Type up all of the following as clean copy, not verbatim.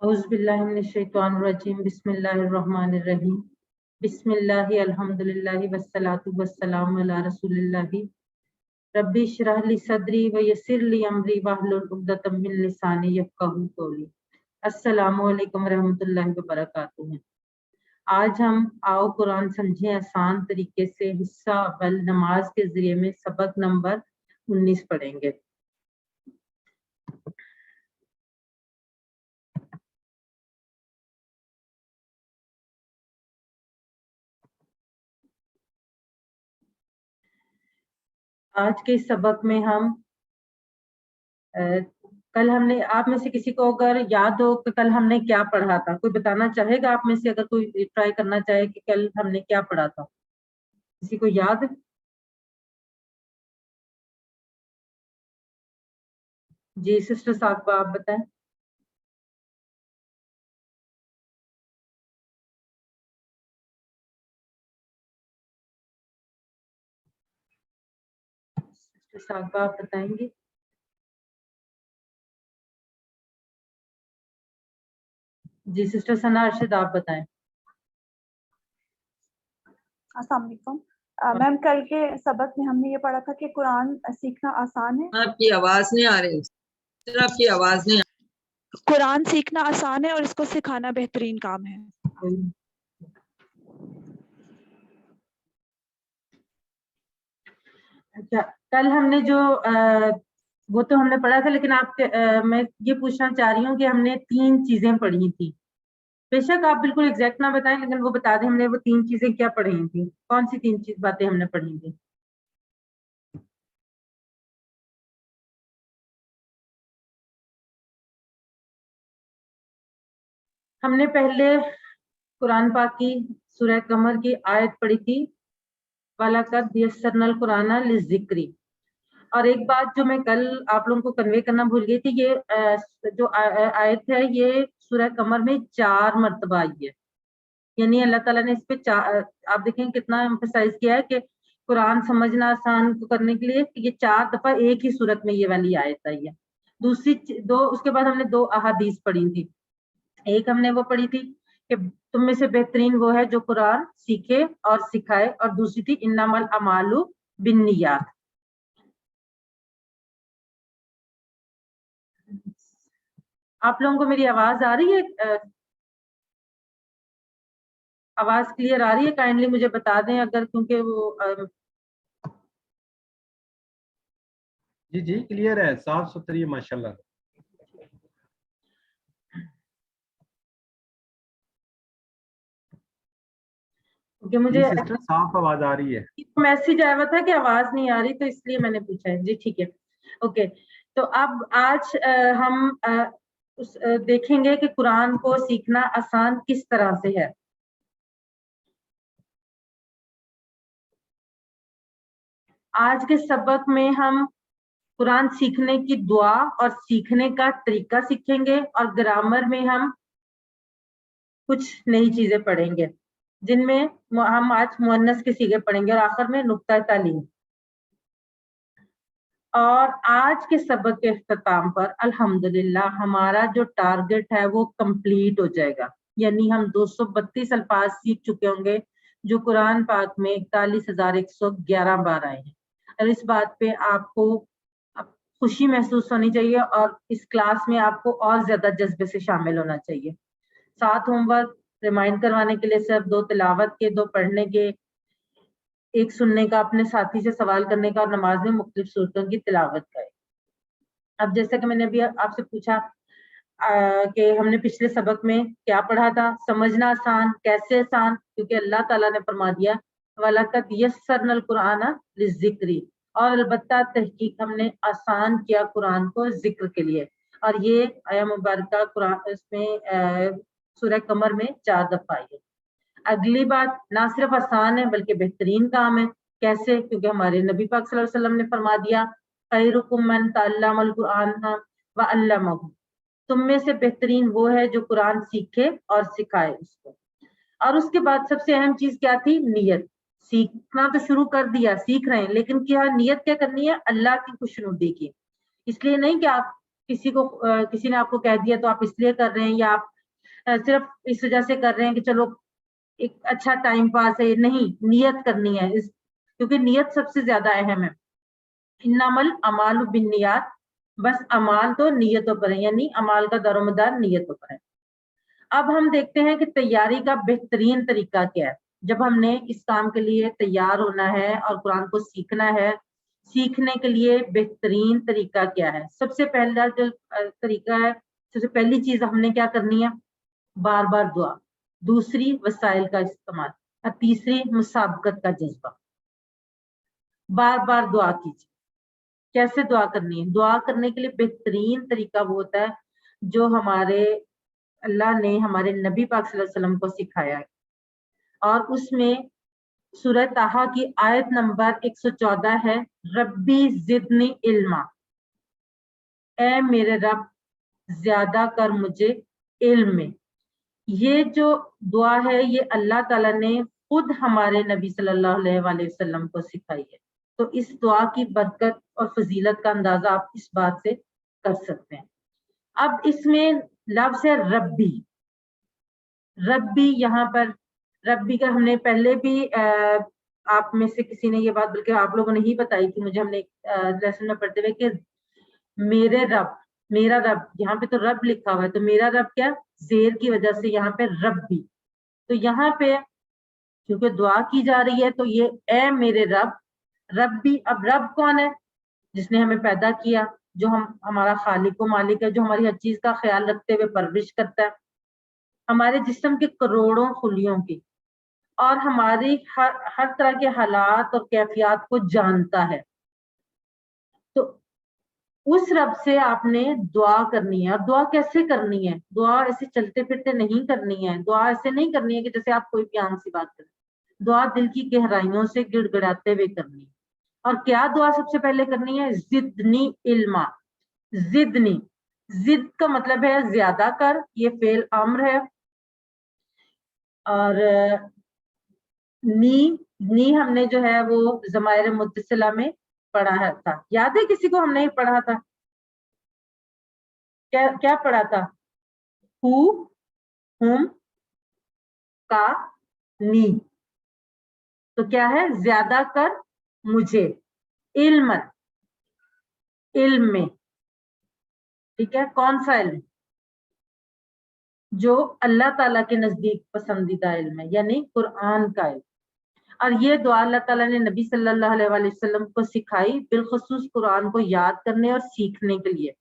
اعوذ باللہ من الشیطان الرجیم بسم اللہ الرحمن الرحیم بسم اللہ الحمدللہ والصلاة والسلام علی رسول اللہ ربی اشرح لی صدری ویسر لی امری واحلل عقدۃ من لسانی یفقہوا قولی۔ السلام علیکم ورحمۃ اللہ وبرکاتہ۔ آج ہم آؤ قرآن سمجھیں آسان طریقے سے حصہ اول نماز کے ذریعے میں سبق نمبر 19 پڑھیں گے۔ آج کے سبق میں ہم کل ہم نے آپ میں سے کسی کو اگر یاد ہو کہ کل ہم نے کیا پڑھا تھا، کوئی بتانا چاہے گا آپ میں سے؟ اگر کوئی ٹرائی کرنا چاہے کہ کل ہم نے کیا پڑھا تھا، کسی کو یاد؟ جی سسٹر صاحب آپ بتائیں۔ سسٹر صاحب آپ بتائیں گے؟ جی سسٹر ثنا ارشد آپ بتائیں۔ السلام علیکم میم، کل کے سبق میں ہم نے یہ پڑھا تھا کہ قرآن سیکھنا آسان ہے۔ آپ کی آواز نہیں آ رہی، آپ کی آواز نہیں آ رہی۔ قرآن سیکھنا آسان ہے اور اس کو سکھانا بہترین کام ہے۔ اچھا، کل ہم نے جو وہ تو ہم نے پڑھا تھا، لیکن آپ میں یہ پوچھنا چاہ رہی ہوں کہ ہم نے 3 چیزیں پڑھی تھی۔ بے شک آپ بالکل ایگزیکٹ نہ بتائیں، لیکن وہ بتا دیں ہم نے وہ 3 چیزیں کیا پڑھی تھیں، کون سی 3 باتیں ہم نے پڑھی تھی؟ ہم نے پہلے قرآن پاک کی سورہ قمر کی آیت پڑھی تھی، وَلَقَدْ يَسَّرْنَا الْقُرْآنَ لِلذِّكْرِ۔ اور ایک بات جو میں کل آپ لوگوں کو کنوے کرنا بھول گئی تھی، یہ جو آیت ہے یہ سورہ قمر میں 4 مرتبہ آئی ہے، یعنی اللہ تعالیٰ نے اس پہ آپ دیکھیں کتنا ایمفسائز کیا ہے کہ قرآن سمجھنا آسان کرنے کے لیے یہ 4 دفعہ ایک ہی صورت میں یہ والی آیت آئی ہے۔ دوسری اس کے بعد ہم نے 2 احادیث پڑھی تھی۔ ایک ہم نے وہ پڑھی تھی کہ تم میں سے بہترین وہ ہے جو قرآن سیکھے اور سکھائے، اور دوسری تھی انما الاعمال بالنیات۔ آپ لوگوں کو میری آواز آ رہی ہے؟ آواز کلیئر آ رہی ہے؟ کائنڈلی مجھے بتا دیں اگر، کیونکہ وہ جی جی کلیئر ہے، صاف ستھری ہے ماشاءاللہ۔ کہ مجھے صاف آواز آ رہی ہے، میسج آیا ہوا تھا کہ آواز نہیں آ رہی، تو اس لیے میں نے پوچھا ہے۔ جی ٹھیک ہے، اوکے۔ تو اب آج ہم دیکھیں گے کہ قرآن کو سیکھنا آسان کس طرح سے ہے۔ آج کے سبق میں ہم قرآن سیکھنے کی دعا اور سیکھنے کا طریقہ سیکھیں گے، اور گرامر میں ہم کچھ نئی چیزیں پڑھیں گے، جن میں ہم آج مؤنث کے صیغے پڑھیں گے، اور آخر میں نقطہ تعلیم۔ اور آج کے سبق کے اختتام پر الحمدللہ ہمارا جو ٹارگٹ ہے وہ کمپلیٹ ہو جائے گا، یعنی ہم 232 الفاظ سیکھ چکے ہوں گے جو قرآن پاک میں 41,111 بار آئے ہیں۔ اور اس بات پہ آپ کو خوشی محسوس ہونی چاہیے، اور اس کلاس میں آپ کو اور زیادہ جذبے سے شامل ہونا چاہیے۔ 7 ہوم ورک ریمائنڈ کروانے کے لیے صرف 2 تلاوت کے، 2 پڑھنے کے، 1 سننے کا، اپنے ساتھی سے سوال کرنے کا، اور نماز میں مختلف صورتوں کی تلاوت کا۔ اب جیسا کہ میں نے ابھی آپ سے پوچھا کہ ہم نے پچھلے سبق میں کیا پڑھا تھا، سمجھنا آسان، کیسے آسان؟ کیونکہ اللہ تعالیٰ نے فرما دیا وَلَقَدْ يَسَّرْنَا الْقُرْآنَ لِلذِّكْرِ، اور البتہ تحقیق ہم نے آسان کیا قرآن کو ذکر کے لیے۔ اور یہ آیہ مبارکہ قرآن اس میں سورہ قمر میں 4 دفعہ آئی ہے۔ اگلی بات نہ صرف آسان ہے بلکہ بہترین کام ہے۔ کیسے؟ کیونکہ ہمارے نبی پاک صلی اللہ علیہ وسلم نے فرما دیا خیرکم من تعلم القرآن وعلمہ، تم میں سے بہترین وہ ہے جو قرآن سیکھے اور سکھائے اس کو۔ اور اس کے بعد سب سے اہم چیز کیا تھی؟ نیت۔ سیکھنا تو شروع کر دیا، سیکھ رہے ہیں، لیکن کیا نیت کیا کرنی ہے؟ اللہ کی خوشنودی کی۔ اس لیے نہیں کہ آپ किसी ने आपको कह दिया तो आप इसलिए कर रहे हैं, या आप सिर्फ इस वजह से कर रहे हैं कि चलो एक अच्छा टाइम पास है। नहीं, नियत करनी है क्योंकि नियत सबसे ज्यादा अहम है। इन्नमल अमालु बिन्नियात, बस अमाल तो नियतों पर है, यानी अमाल का दारोमदार नियतों पर है। अब हम देखते हैं कि तैयारी का बेहतरीन तरीका क्या है। जब हमने इस काम के लिए तैयार होना है और कुरान को सीखना है, सीखने के लिए बेहतरीन तरीका क्या है? सबसे पहला जो तरीका है, सबसे पहली चीज हमने क्या करनी है? बार बार दुआ। दूसरी, वसाइल का इस्तेमाल। और तीसरी, मुसाबकत का जज्बा। बार बार दुआ कीजिए। कैसे दुआ करनी है? दुआ करने के लिए बेहतरीन तरीका वो होता है जो हमारे अल्लाह ने हमारे नबी पाक सल्लल्लाहु अलैहि वसल्लम को सिखाया है, और उसमें सूरह ताहा की आयत नंबर 114 है, रब्बी जिदनी इल्मा, ए मेरे रब ज्यादा कर मुझे इल्म में। ये जो दुआ है ये अल्लाह ताला ने खुद हमारे नबी सल्लल्लाहु अलैहि वसल्लम को सिखाई है। तो इस दुआ की बरकत और फजीलत का अंदाजा आप इस बात से कर सकते हैं। अब इसमें लफ्ज़ है रब्बी। रब्बी, यहाँ पर रब्बी का हमने पहले भी आप में से किसी ने ये बात, बल्कि आप लोगों ने ही बताई थी मुझे, हमने लेसन में पढ़ते हुए कि मेरे रब, मेरा रब, यहाँ पे तो रब लिखा हुआ है, तो मेरा रब क्या, जेर की वजह से यहाँ पे रब्बी। तो यहाँ पे क्योंकि दुआ की जा रही है तो ये ए मेरे रब, रब्बी। अब रब कौन है? जिसने हमें पैदा किया, जो हमारा खालिक व मालिक है, जो हमारी हर चीज का ख्याल रखते हुए परवरिश करता है, हमारे जिस्म के करोड़ों खुलियों की, और हमारी हर तरह के हालात और कैफियत को जानता है। तो उस रब से आपने दुआ करनी है। और दुआ कैसे करनी है? दुआ ऐसे चलते फिरते नहीं करनी है। दुआ ऐसे नहीं करनी है कि जैसे आप कोई प्यार सी बात करें। दुआ दिल की गहराइयों से गिड़गिड़ाते हुए करनी है। और क्या दुआ सबसे पहले करनी है? जिदनी इल्मा। जिदनी, जिद का मतलब है ज्यादा कर, ये फेल अम्र है। और नी हमने जो है वो ज़माइर मुत्तसिला में पढ़ा था। याद है किसी को? हमने पढ़ा था, क्या पढ़ा था? हु, हुम, का, नी। तो क्या है? ज्यादा कर मुझे, इल्म, इल्म में। ठीक है, कौन सा इल्म? जो अल्लाह ताला के नजदीक पसंदीदा इल्म है, यानी कुरान का इल्म। और ये दुआ अल्लाह ताला ने नबी सल्लल्लाहु अलैहि वसल्लम को सिखाई, बिलखुसूस कुरान को याद करने और सीखने के लिए।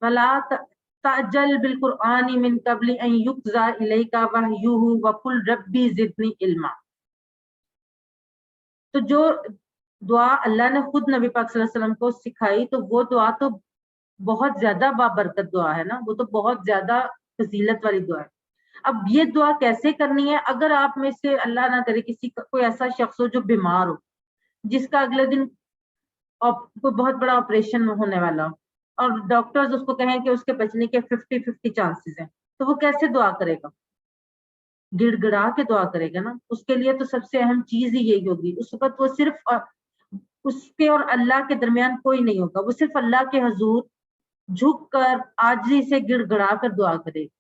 वला ताजल बिल कुरानी मिन कबली अन युक्जा इलैका वहयुहु वकुल रब्बी जिदनी इल्मा। तो जो दुआ अल्लाह ने खुद नबी पाक सल्लल्लाहु अलैहि वसल्लम को सिखाई, तो वो दुआ तो बहुत ज्यादा बाबरकत दुआ है ना, वो तो बहुत ज्यादा फजीलत वाली दुआ है। अब ये दुआ कैसे करनी है? अगर आप में से अल्लाह ना करे किसी का कोई ऐसा शख्स हो जो बीमार हो, जिसका अगले दिन कोई बहुत बड़ा ऑपरेशन होने वाला हो, और डॉक्टर्स उसको कहें कि उसके बचने के 50-50 चांसेस हैं, तो वो कैसे दुआ करेगा? गिड़गिड़ा के दुआ करेगा ना। उसके लिए तो सबसे अहम चीज ही यही होगी। उस वक्त वो सिर्फ उसके और अल्लाह के दरमियान कोई नहीं होगा, वो सिर्फ अल्लाह के हुजूर झुक कर आजिज़ी से गिड़गिड़ा कर दुआ करेगा।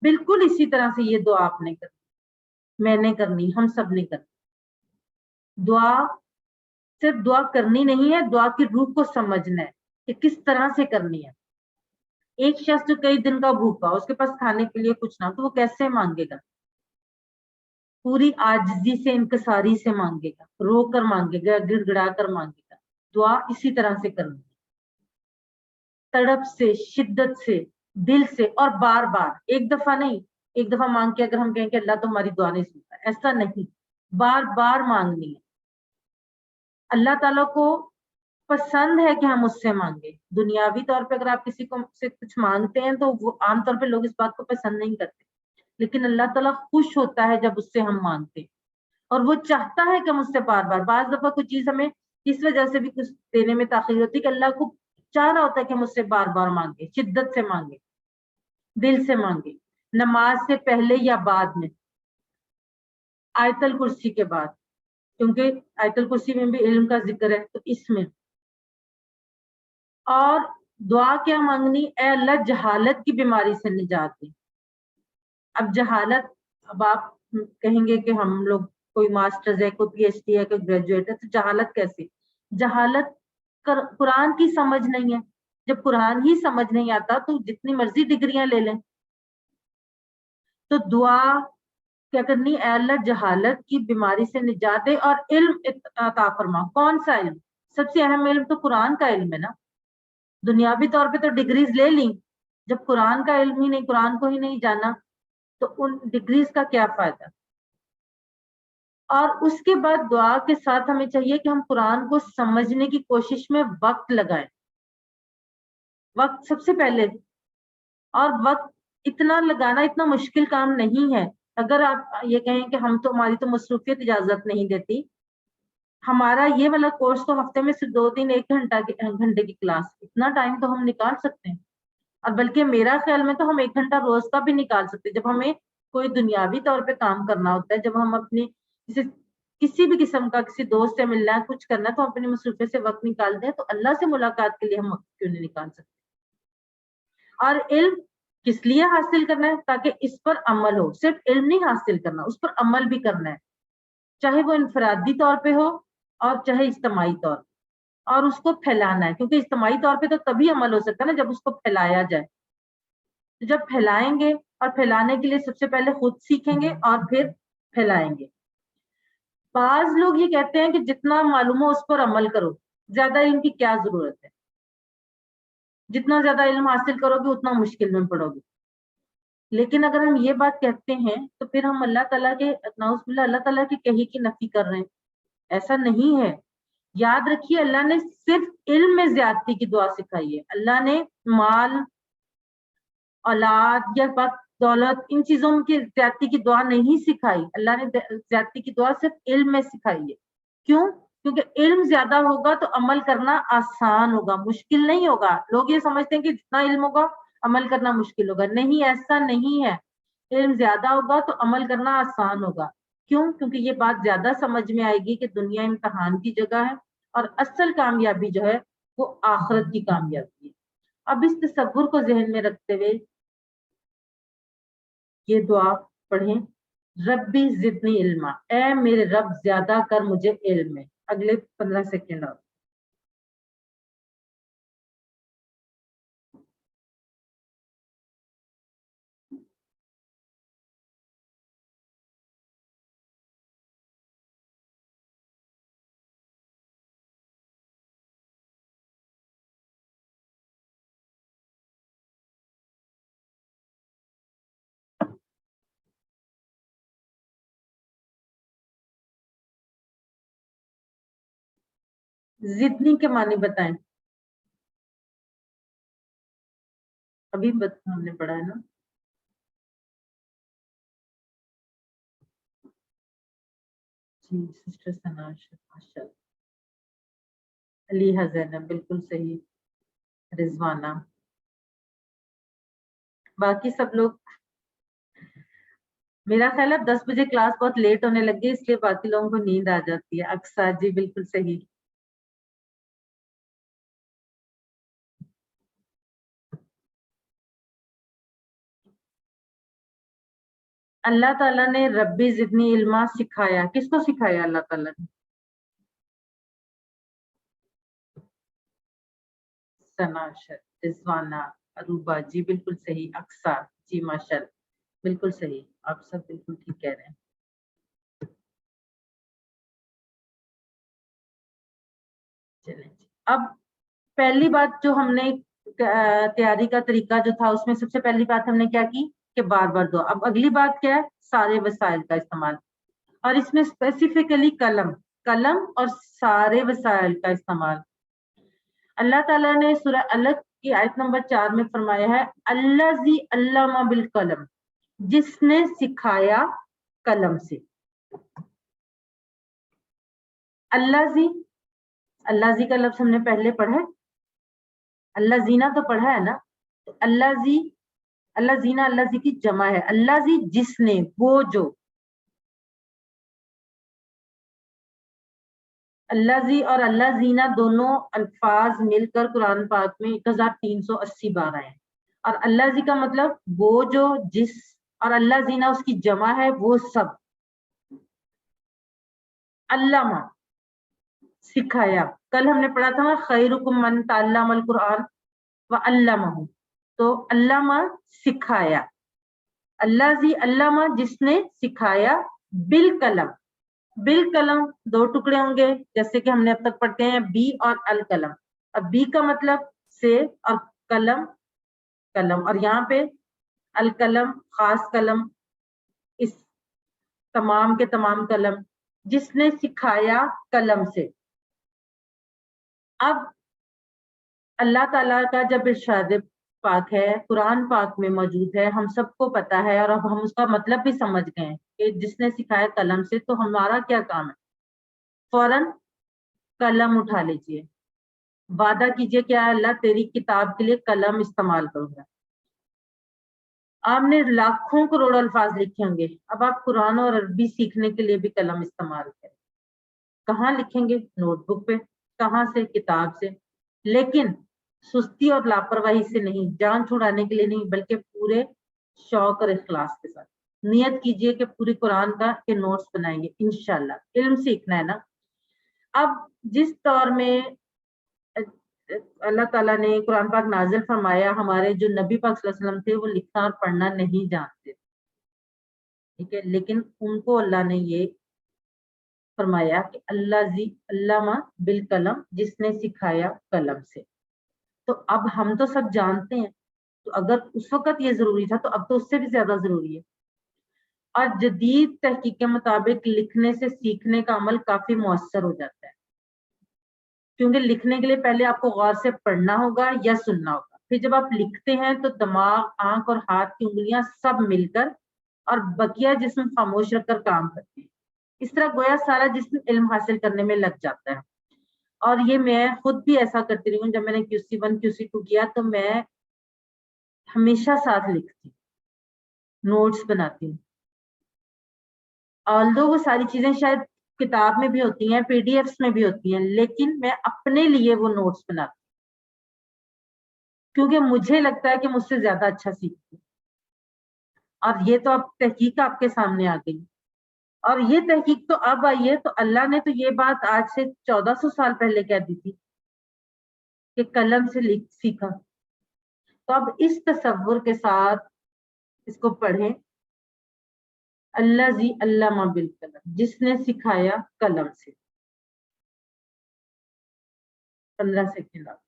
बिल्कुल इसी तरह से ये दुआ आपने करनी, मैंने करनी, हम सब ने करनी। दुआ सिर्फ दुआ करनी नहीं है, दुआ की रूह को समझना है कि किस तरह से करनी है। एक शख्स जो कई दिन का भूखा, उसके पास खाने के लिए कुछ ना, तो वो कैसे मांगेगा? पूरी आजिज़ी से, इंकसारी से मांगेगा, रो कर मांगेगा, गिड़गिड़ा कर मांगेगा। दुआ इसी तरह से करनी है, तड़प से, शिद्दत से, दिल से, और बार बार। एक दफा नहीं, एक दफा मांग के अगर हम कहें कि अल्लाह तो हमारी दुआ नहीं सुनता, ऐसा नहीं, बार बार मांगनी है। अल्लाह ताला को पसंद है कि हम उससे मांगे। दुनियावी तौर पे अगर आप किसी को से कुछ मांगते हैं तो वो आमतौर पे लोग इस बात को पसंद नहीं करते, लेकिन अल्लाह ताला खुश होता है जब उससे हम मांगते हैं, और वो चाहता है कि हम उससे बार बार। बाज दफा कुछ चीज हमें इस वजह से भी कुछ देने में ताखीर होती है कि अल्लाह को चाह रहा होता है कि हम उससे बार बार मांगे, शिद्दत से मांगे, दिल से मांगे। नमाज से पहले या बाद में, आयतल कुर्सी के बाद, क्योंकि आयतल कुर्सी में भी इल्म का जिक्र है, तो इसमें। और دعا کیا مانگنی؟ اے اللہ جہالت کی بیماری سے نجات دے. اب جہالت، اب آپ کہیں گے کہ ہم لوگ کوئی ماسٹرز ہے، کوئی پی ایچ ڈی ہے، کوئی گریجویٹ ہے، تو جہالت کیسے؟ جہالت قرآن کی سمجھ نہیں ہے. جب قرآن ہی سمجھ نہیں آتا تو جتنی مرضی ڈگریاں لے لیں. تو دعا کیا کرنی؟ اے اللہ جہالت کی بیماری سے نجات دے اور علم عطا فرما. کون سا علم؟ سب سے اہم علم تو قرآن کا علم ہے نا. دنیاوی طور پہ تو ڈگریز لے لیں، جب قرآن کا علم ہی نہیں، قرآن کو ہی نہیں جانا تو ان ڈگریز کا کیا فائدہ؟ اور اس کے بعد دعا کے ساتھ ہمیں چاہیے کہ ہم قرآن کو سمجھنے کی کوشش میں وقت لگائیں. وقت سب سے پہلے، اور وقت اتنا لگانا اتنا مشکل کام نہیں ہے. اگر آپ یہ کہیں کہ ہماری تو مصروفیت اجازت نہیں دیتی، ہمارا یہ والا کورس تو ہفتے میں صرف 2-3 گھنٹے کی کلاس، اتنا ٹائم تو ہم نکال سکتے ہیں. اور بلکہ میرا خیال میں تو ہم 1 گھنٹہ روز کا بھی نکال سکتے ہیں. جب ہمیں کوئی دنیاوی طور پہ کام کرنا ہوتا ہے، جب ہم اپنی کسی بھی قسم کا کسی دوست سے ملنا ہے، کچھ کرنا ہے، تو اپنی مصروفیت سے وقت نکال دیں. تو اللہ سے ملاقات کے لیے ہم وقت کیوں نہیں نکال سکتے؟ اور علم کس لیے حاصل کرنا ہے؟ تاکہ اس پر عمل ہو. صرف علم نہیں حاصل کرنا، اس پر عمل بھی کرنا ہے، چاہے وہ انفرادی طور پہ ہو اور چاہے اجتماعی طور پہ. اور اس کو پھیلانا ہے، کیونکہ اجتماعی طور پہ تو تبھی عمل ہو سکتا ہے نا جب اس کو پھیلایا جائے. جب پھیلائیں گے، اور پھیلانے کے لیے سب سے پہلے خود سیکھیں گے اور پھر پھیلائیں گے. بعض لوگ یہ کہتے ہیں کہ جتنا معلوم ہو اس پر عمل کرو. زیادہ علم کی کیا ضرورت ہے؟ جتنا زیادہ علم حاصل کرو گے اتنا مشکل میں پڑو گے. لیکن اگر ہم یہ بات کہتے ہیں تو پھر ہم اللہ تعالیٰ کے نعوذ باللہ اللہ تعالیٰ کے کہی کی نفی کر رہے ہیں. ایسا نہیں ہے. یاد رکھیے اللہ نے صرف علم میں زیادتی کی دعا سکھائی ہے. اللہ نے مال، اولاد یا دولت، ان چیزوں کی زیادتی کی دعا نہیں سکھائی. اللہ نے زیادتی کی دعا صرف علم میں سکھائی ہے. کیوں؟ کیونکہ علم زیادہ ہوگا تو عمل کرنا آسان ہوگا، مشکل نہیں ہوگا. لوگ یہ سمجھتے ہیں کہ جتنا علم ہوگا عمل کرنا مشکل ہوگا. نہیں، ایسا نہیں ہے. علم زیادہ ہوگا تو عمل کرنا آسان ہوگا. کیوں؟ کیونکہ یہ بات زیادہ سمجھ میں آئے گی کہ دنیا امتحان کی جگہ ہے اور اصل کامیابی جو ہے وہ آخرت کی کامیابی ہے. اب اس تصور کو ذہن میں رکھتے ہوئے یہ دعا پڑھیں، ربی زدنی علما، اے میرے رب زیادہ کر مجھے علم میں. اگلے 15 سیکنڈ اور. زدنی کے معنی بتائیں. ابھی ہم نے پڑھا ہے نا. جی سسٹر ثنا، ماشاء اللہ. علی زینب بالکل صحیح. رضوانہ، باقی سب لوگ میرا خیال ہے 10 بجے کلاس بہت لیٹ ہونے لگی اس لیے باقی لوگوں کو نیند آ جاتی ہے. اکثر جی بالکل صحیح. اللہ تعالیٰ نے ربی زدنی علما سکھایا. کس کو سکھایا اللہ تعالیٰ نے؟ سناشر، رضوانہ، اروبا جی بالکل صحیح. اکثر جی ماشاء اللہ بالکل صحیح. آپ سب بالکل ٹھیک کہہ رہے ہیں. چلیں جی. اب پہلی بات جو ہم نے تیاری کا طریقہ جو تھا اس میں سب سے پہلی بات ہم نے کیا کی کہ بار بار دعا. اب اگلی بات کیا ہے؟ سارے وسائل کا استعمال. اور اس میں اسپیسیفکلی قلم اور سارے وسائل کا استعمال. اللہ تعالیٰ نے سورہ الگ کی آیت نمبر 4 میں فرمایا ہے الذی علم بالقلم، جس نے سکھایا قلم سے. اللہ زی کا لفظ ہم نے پہلے پڑھا ہے. اللہ زینا تو پڑھا ہے نا. تو اللہ زینا اللہ زی کی جمع ہے. اللہ زی جس نے، وہ جو. الذی اور اللہ زینا دونوں الفاظ مل کر قرآن پاک میں 1380 بار آئے ہیں. اور اللہ زی کا مطلب وہ جو جس، اور اللہ زینا اس کی جمع ہے وہ سب. علامہ سکھایا. کل ہم نے پڑھا تھا نا خیرکم من تعلم القرآن وعلمہ، تو علامہ سکھایا. اللہ زی علامہ جس نے سکھایا، بالقلم. بالقلم دو ٹکڑے ہوں گے جیسے کہ ہم نے اب تک پڑھتے ہیں بی اور القلم. اب بی کا مطلب سے اور قلم قلم، اور یہاں پہ القلم خاص قلم، اس تمام کے تمام قلم. جس نے سکھایا قلم سے. اب اللہ تعالیٰ کا جب ارشاد پاک ہے قرآن پاک میں موجود ہے، ہم سب کو پتا ہے، اور اب ہم اس کا مطلب بھی سمجھ گئے ہیں کہ جس نے سکھایا قلم سے، تو ہمارا کیا کام ہے؟ فوراً قلم اٹھا لیجئے، وعدہ کیجئے کہ اللہ تیری کتاب کے لیے قلم استعمال کروں گا. آپ نے لاکھوں کروڑ الفاظ لکھے ہوں گے، اب آپ قرآن اور عربی سیکھنے کے لیے بھی قلم استعمال کریں. کہاں لکھیں گے؟ نوٹ بک پہ. کہاں سے؟ کتاب سے. لیکن سستی اور لاپرواہی سے نہیں، جان چھڑانے کے لیے نہیں، بلکہ پورے شوق اور اخلاص کے ساتھ. نیت کیجئے کہ پوری قرآن کا کے نوٹس بنائیں گے انشاءاللہ. علم سیکھنا ہے نا. اب جس دور میں اللہ تعالیٰ نے قرآن پاک نازل فرمایا، ہمارے جو نبی پاک صلی اللہ علیہ وسلم تھے وہ لکھنا اور پڑھنا نہیں جانتے، ٹھیک ہے، لیکن ان کو اللہ نے یہ فرمایا کہ اللہ زی علامہ بالقلم، جس نے سکھایا قلم سے. تو اب ہم تو سب جانتے ہیں، تو اگر اس وقت یہ ضروری تھا تو اب تو اس سے بھی زیادہ ضروری ہے. اور جدید تحقیق کے مطابق لکھنے سے سیکھنے کا عمل کافی مؤثر ہو جاتا ہے، کیونکہ لکھنے کے لیے پہلے آپ کو غور سے پڑھنا ہوگا یا سننا ہوگا. پھر جب آپ لکھتے ہیں تو دماغ، آنکھ اور ہاتھ کی انگلیاں سب مل کر اور بقیہ جسم خاموش رکھ کر کام کرتے ہیں. اس طرح گویا سارا جسم علم حاصل کرنے میں لگ جاتا ہے. اور یہ میں خود بھی ایسا کرتی رہی ہوں. جب میں نے QC1 QC2 کیا تو میں ہمیشہ ساتھ لکھتی، نوٹس بناتی ہوں. آلدو وہ ساری چیزیں شاید کتاب میں بھی ہوتی ہیں، PDFs میں بھی ہوتی ہیں، لیکن میں اپنے لیے وہ نوٹس بناتی ہوں کیونکہ مجھے لگتا ہے کہ مجھ سے زیادہ اچھا سیکھتی ہوں. اور یہ تو اب تحقیق آپ کے سامنے آ گئی، اور یہ تحقیق تو اب آئی ہے. تو اللہ نے تو یہ بات آج سے 1400 سال پہلے کہہ دی تھی کہ قلم سے سیکھا. تو اب اس تصور کے ساتھ اس کو پڑھیں، اللہ زی علامہ بالقلم، جس نے سکھایا قلم سے. 15 سیکنڈ آپ.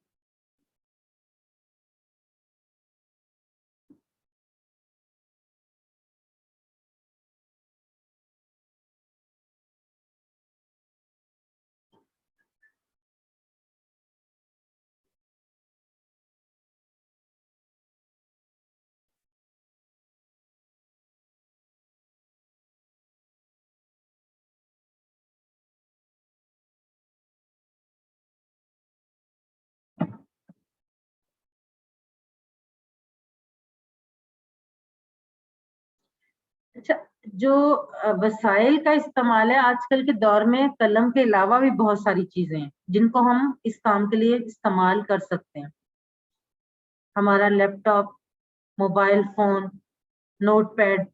اچھا، جو وسائل کا استعمال ہے آج کل کے دور میں، قلم کے علاوہ بھی بہت ساری چیزیں ہیں جن کو ہم اس کام کے لیے استعمال کر سکتے ہیں. ہمارا laptop, mobile phone, notepad,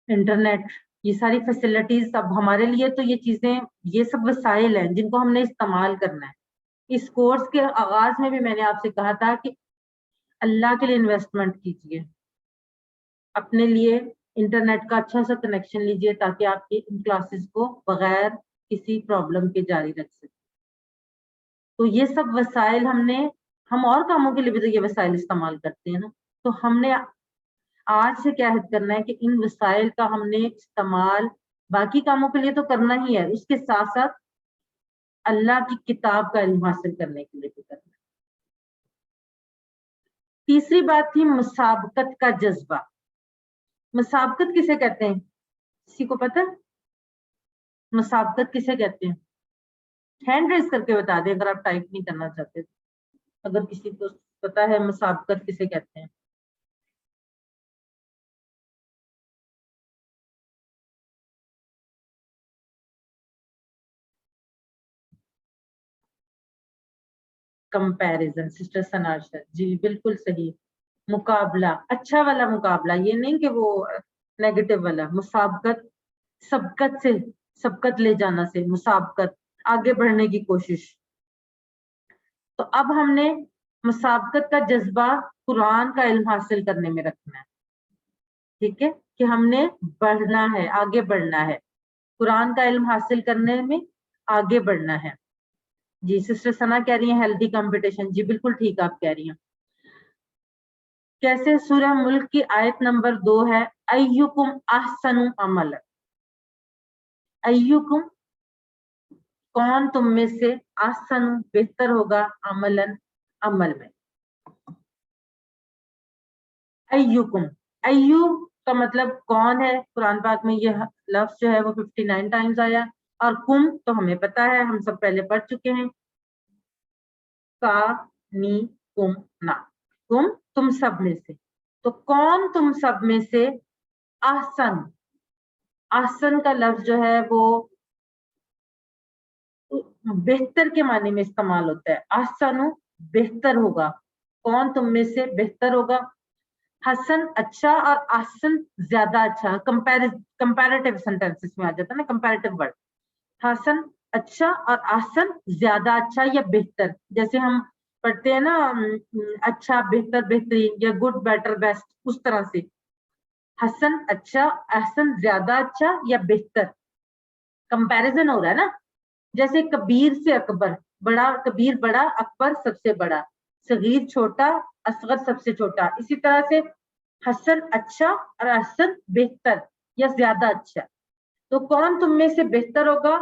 internet, یہ ساری فیسلٹیز اب ہمارے لیے تو یہ چیزیں، یہ سب وسائل ہیں جن کو ہم نے استعمال کرنا ہے. اس کورس کے آغاز میں بھی میں نے آپ سے کہا تھا کہ اللہ کے لیے انویسٹمنٹ کیجیے، اپنے لیے انٹرنیٹ کا اچھا سا کنیکشن لیجیے تاکہ آپ کی ان کلاسز کو بغیر کسی پرابلم کے جاری رکھ سکیں. تو یہ سب وسائل ہم اور کاموں کے لیے بھی تو یہ وسائل استعمال کرتے ہیں نا. تو ہم نے آج سے کیا عہد کرنا ہے کہ ان وسائل کا ہم نے استعمال باقی کاموں کے لیے تو کرنا ہی ہے، اس کے ساتھ ساتھ اللہ کی کتاب کا علم حاصل کرنے کے لیے بھی کرنا ہے. تیسری بات تھی مسابقت کا جذبہ. مسابقت کسے کہتے ہیں؟ کسی کو پتہ؟ مسابقت کسے کہتے ہیں؟ ہینڈ ریز کر کے بتا دیں اگر آپ ٹائپ نہیں کرنا چاہتے. اگر کسی کو پتا ہے مسابقت کسے کہتے ہیں. कंपैरिजन, सिस्टर सनाशा जी बिल्कुल सही। मुकाबला, अच्छा वाला मुकाबला, ये नहीं कि वो नेगेटिव वाला। मुसाबकत, सबकत से, सबकत ले जाना से, मुसाबकत, आगे बढ़ने की कोशिश। तो अब हमने मुसाबकत का जज्बा कुरान का इल्म हासिल करने में रखना है, ठीक है, कि हमने बढ़ना है, आगे बढ़ना है, कुरान का इल्म हासिल करने में आगे बढ़ना है। जी सिस्टर सना कह रही है हेल्दी कंपटीशन, जी बिल्कुल ठीक आप कह रही हैं। कैसे? सूरह मुल्क की आयत नंबर 2 है, अय्युकुम अहसनु अमल। अय्युकुम, कौन तुम में से, अहसनु, बेहतर होगा, अमलन, अमल में। अय्युकुम, अय्यु का मतलब कौन है, कुरान पाक में ये लफ्ज जो है वो 59 टाइम्स आया। और कुम तो हमें पता है, हम सब पहले पढ़ चुके हैं, का, नी, कुम, ना, कुम तुम सब में से। तो कौन तुम सब में से, ahsan, ahsan का लफ्ज जो है वो बेहतर के माने में इस्तेमाल होता है। ahsanu बेहतर होगा, कौन तुम में से बेहतर होगा। हसन अच्छा, और ahsan ज्यादा अच्छा, कंपैरेटिव सेंटेंसेस में आ जाता है ना कंपैरेटिव वर्ड। हसन अच्छा और ahsan ज्यादा अच्छा या बेहतर, जैसे हम पढ़ते हैं ना अच्छा, बेहतर, बेहतरीन, या गुड, बेटर, बेस्ट, उस तरह से। हसन अच्छा, ahsan ज्यादा अच्छा या बेहतर, कंपैरिजन हो रहा है ना। जैसे कबीर से अकबर, बड़ा, कबीर बड़ा, अकबर सबसे बड़ा, सगीर छोटा, असगर सबसे छोटा। इसी तरह से हसन अच्छा और ahsan बेहतर या ज्यादा अच्छा। तो कौन तुम में से बेहतर होगा,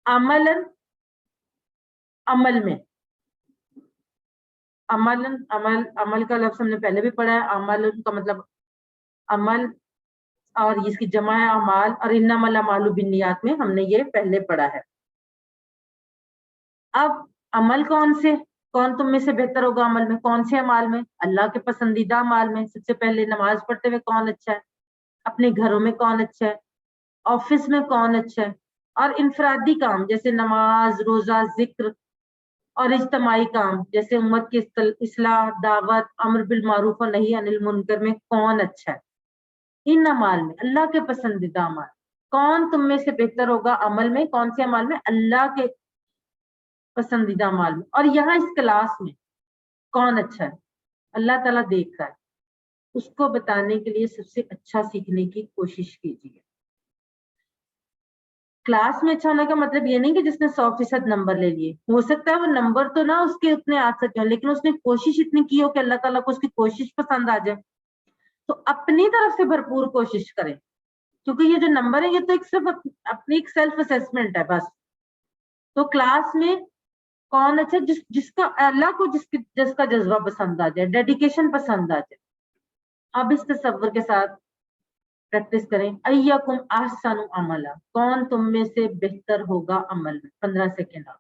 अमलन, अमल में। अमलन, अमल, अमल का लफ्ज हमने पहले भी पढ़ा है, अमल का मतलब अमल, और इसकी जमा है अमाल, और इन्नमल अमालु बिन्नियात में हमने ये पहले पढ़ा है। अब अमल कौन से, कौन तुम में से बेहतर होगा अमल में, कौन से अमाल में, अल्लाह के पसंदीदा अमाल में। सबसे पहले नमाज पढ़ते हुए कौन अच्छा है, अपने घरों में कौन अच्छा है, ऑफिस में कौन अच्छा है, और इनफरादी काम जैसे नमाज, रोजा, जिक्र, और इज्तमाई काम जैसे उम्मत की इस्लाह, दावत, अम्र बिल मारूफ और नही अनिल मुनकर में कौन अच्छा है। इन अमाल में, अल्लाह के पसंदीदा अमाल, कौन तुम में से बेहतर होगा अमल में, कौन से अमाल में, अल्लाह के पसंदीदा अमाल में। और यहाँ इस क्लास में कौन अच्छा है, अल्लाह ताला देख रहा है, उसको बताने के लिए सबसे अच्छा सीखने की कोशिश कीजिए। क्लास में अच्छा होने का मतलब ये नहीं कि जिसने 100% नंबर ले लिए, हो सकता है वो नंबर तो ना उसके उतने आ सके हो, लेकिन उसने कोशिश इतनी की हो कि अल्लाह ताला को उसकी कोशिश पसंद आ जाए। तो अपनी तरफ से भरपूर कोशिश करें, क्योंकि ये जो नंबर है ये तो एक सिर्फ अपनी एक सेल्फ असेसमेंट है बस। तो क्लास में कौन अच्छा, जिसका अल्लाह को जिसका जज्बा पसंद आ जाए, डेडिकेशन पसंद आ जाए। अब इस तसव्वुर के साथ प्रैक्टिस करें, अय्यकुम अहसनु अमला, कौन तुम में से बेहतर होगा अमल में। 15 सेकेंड आप।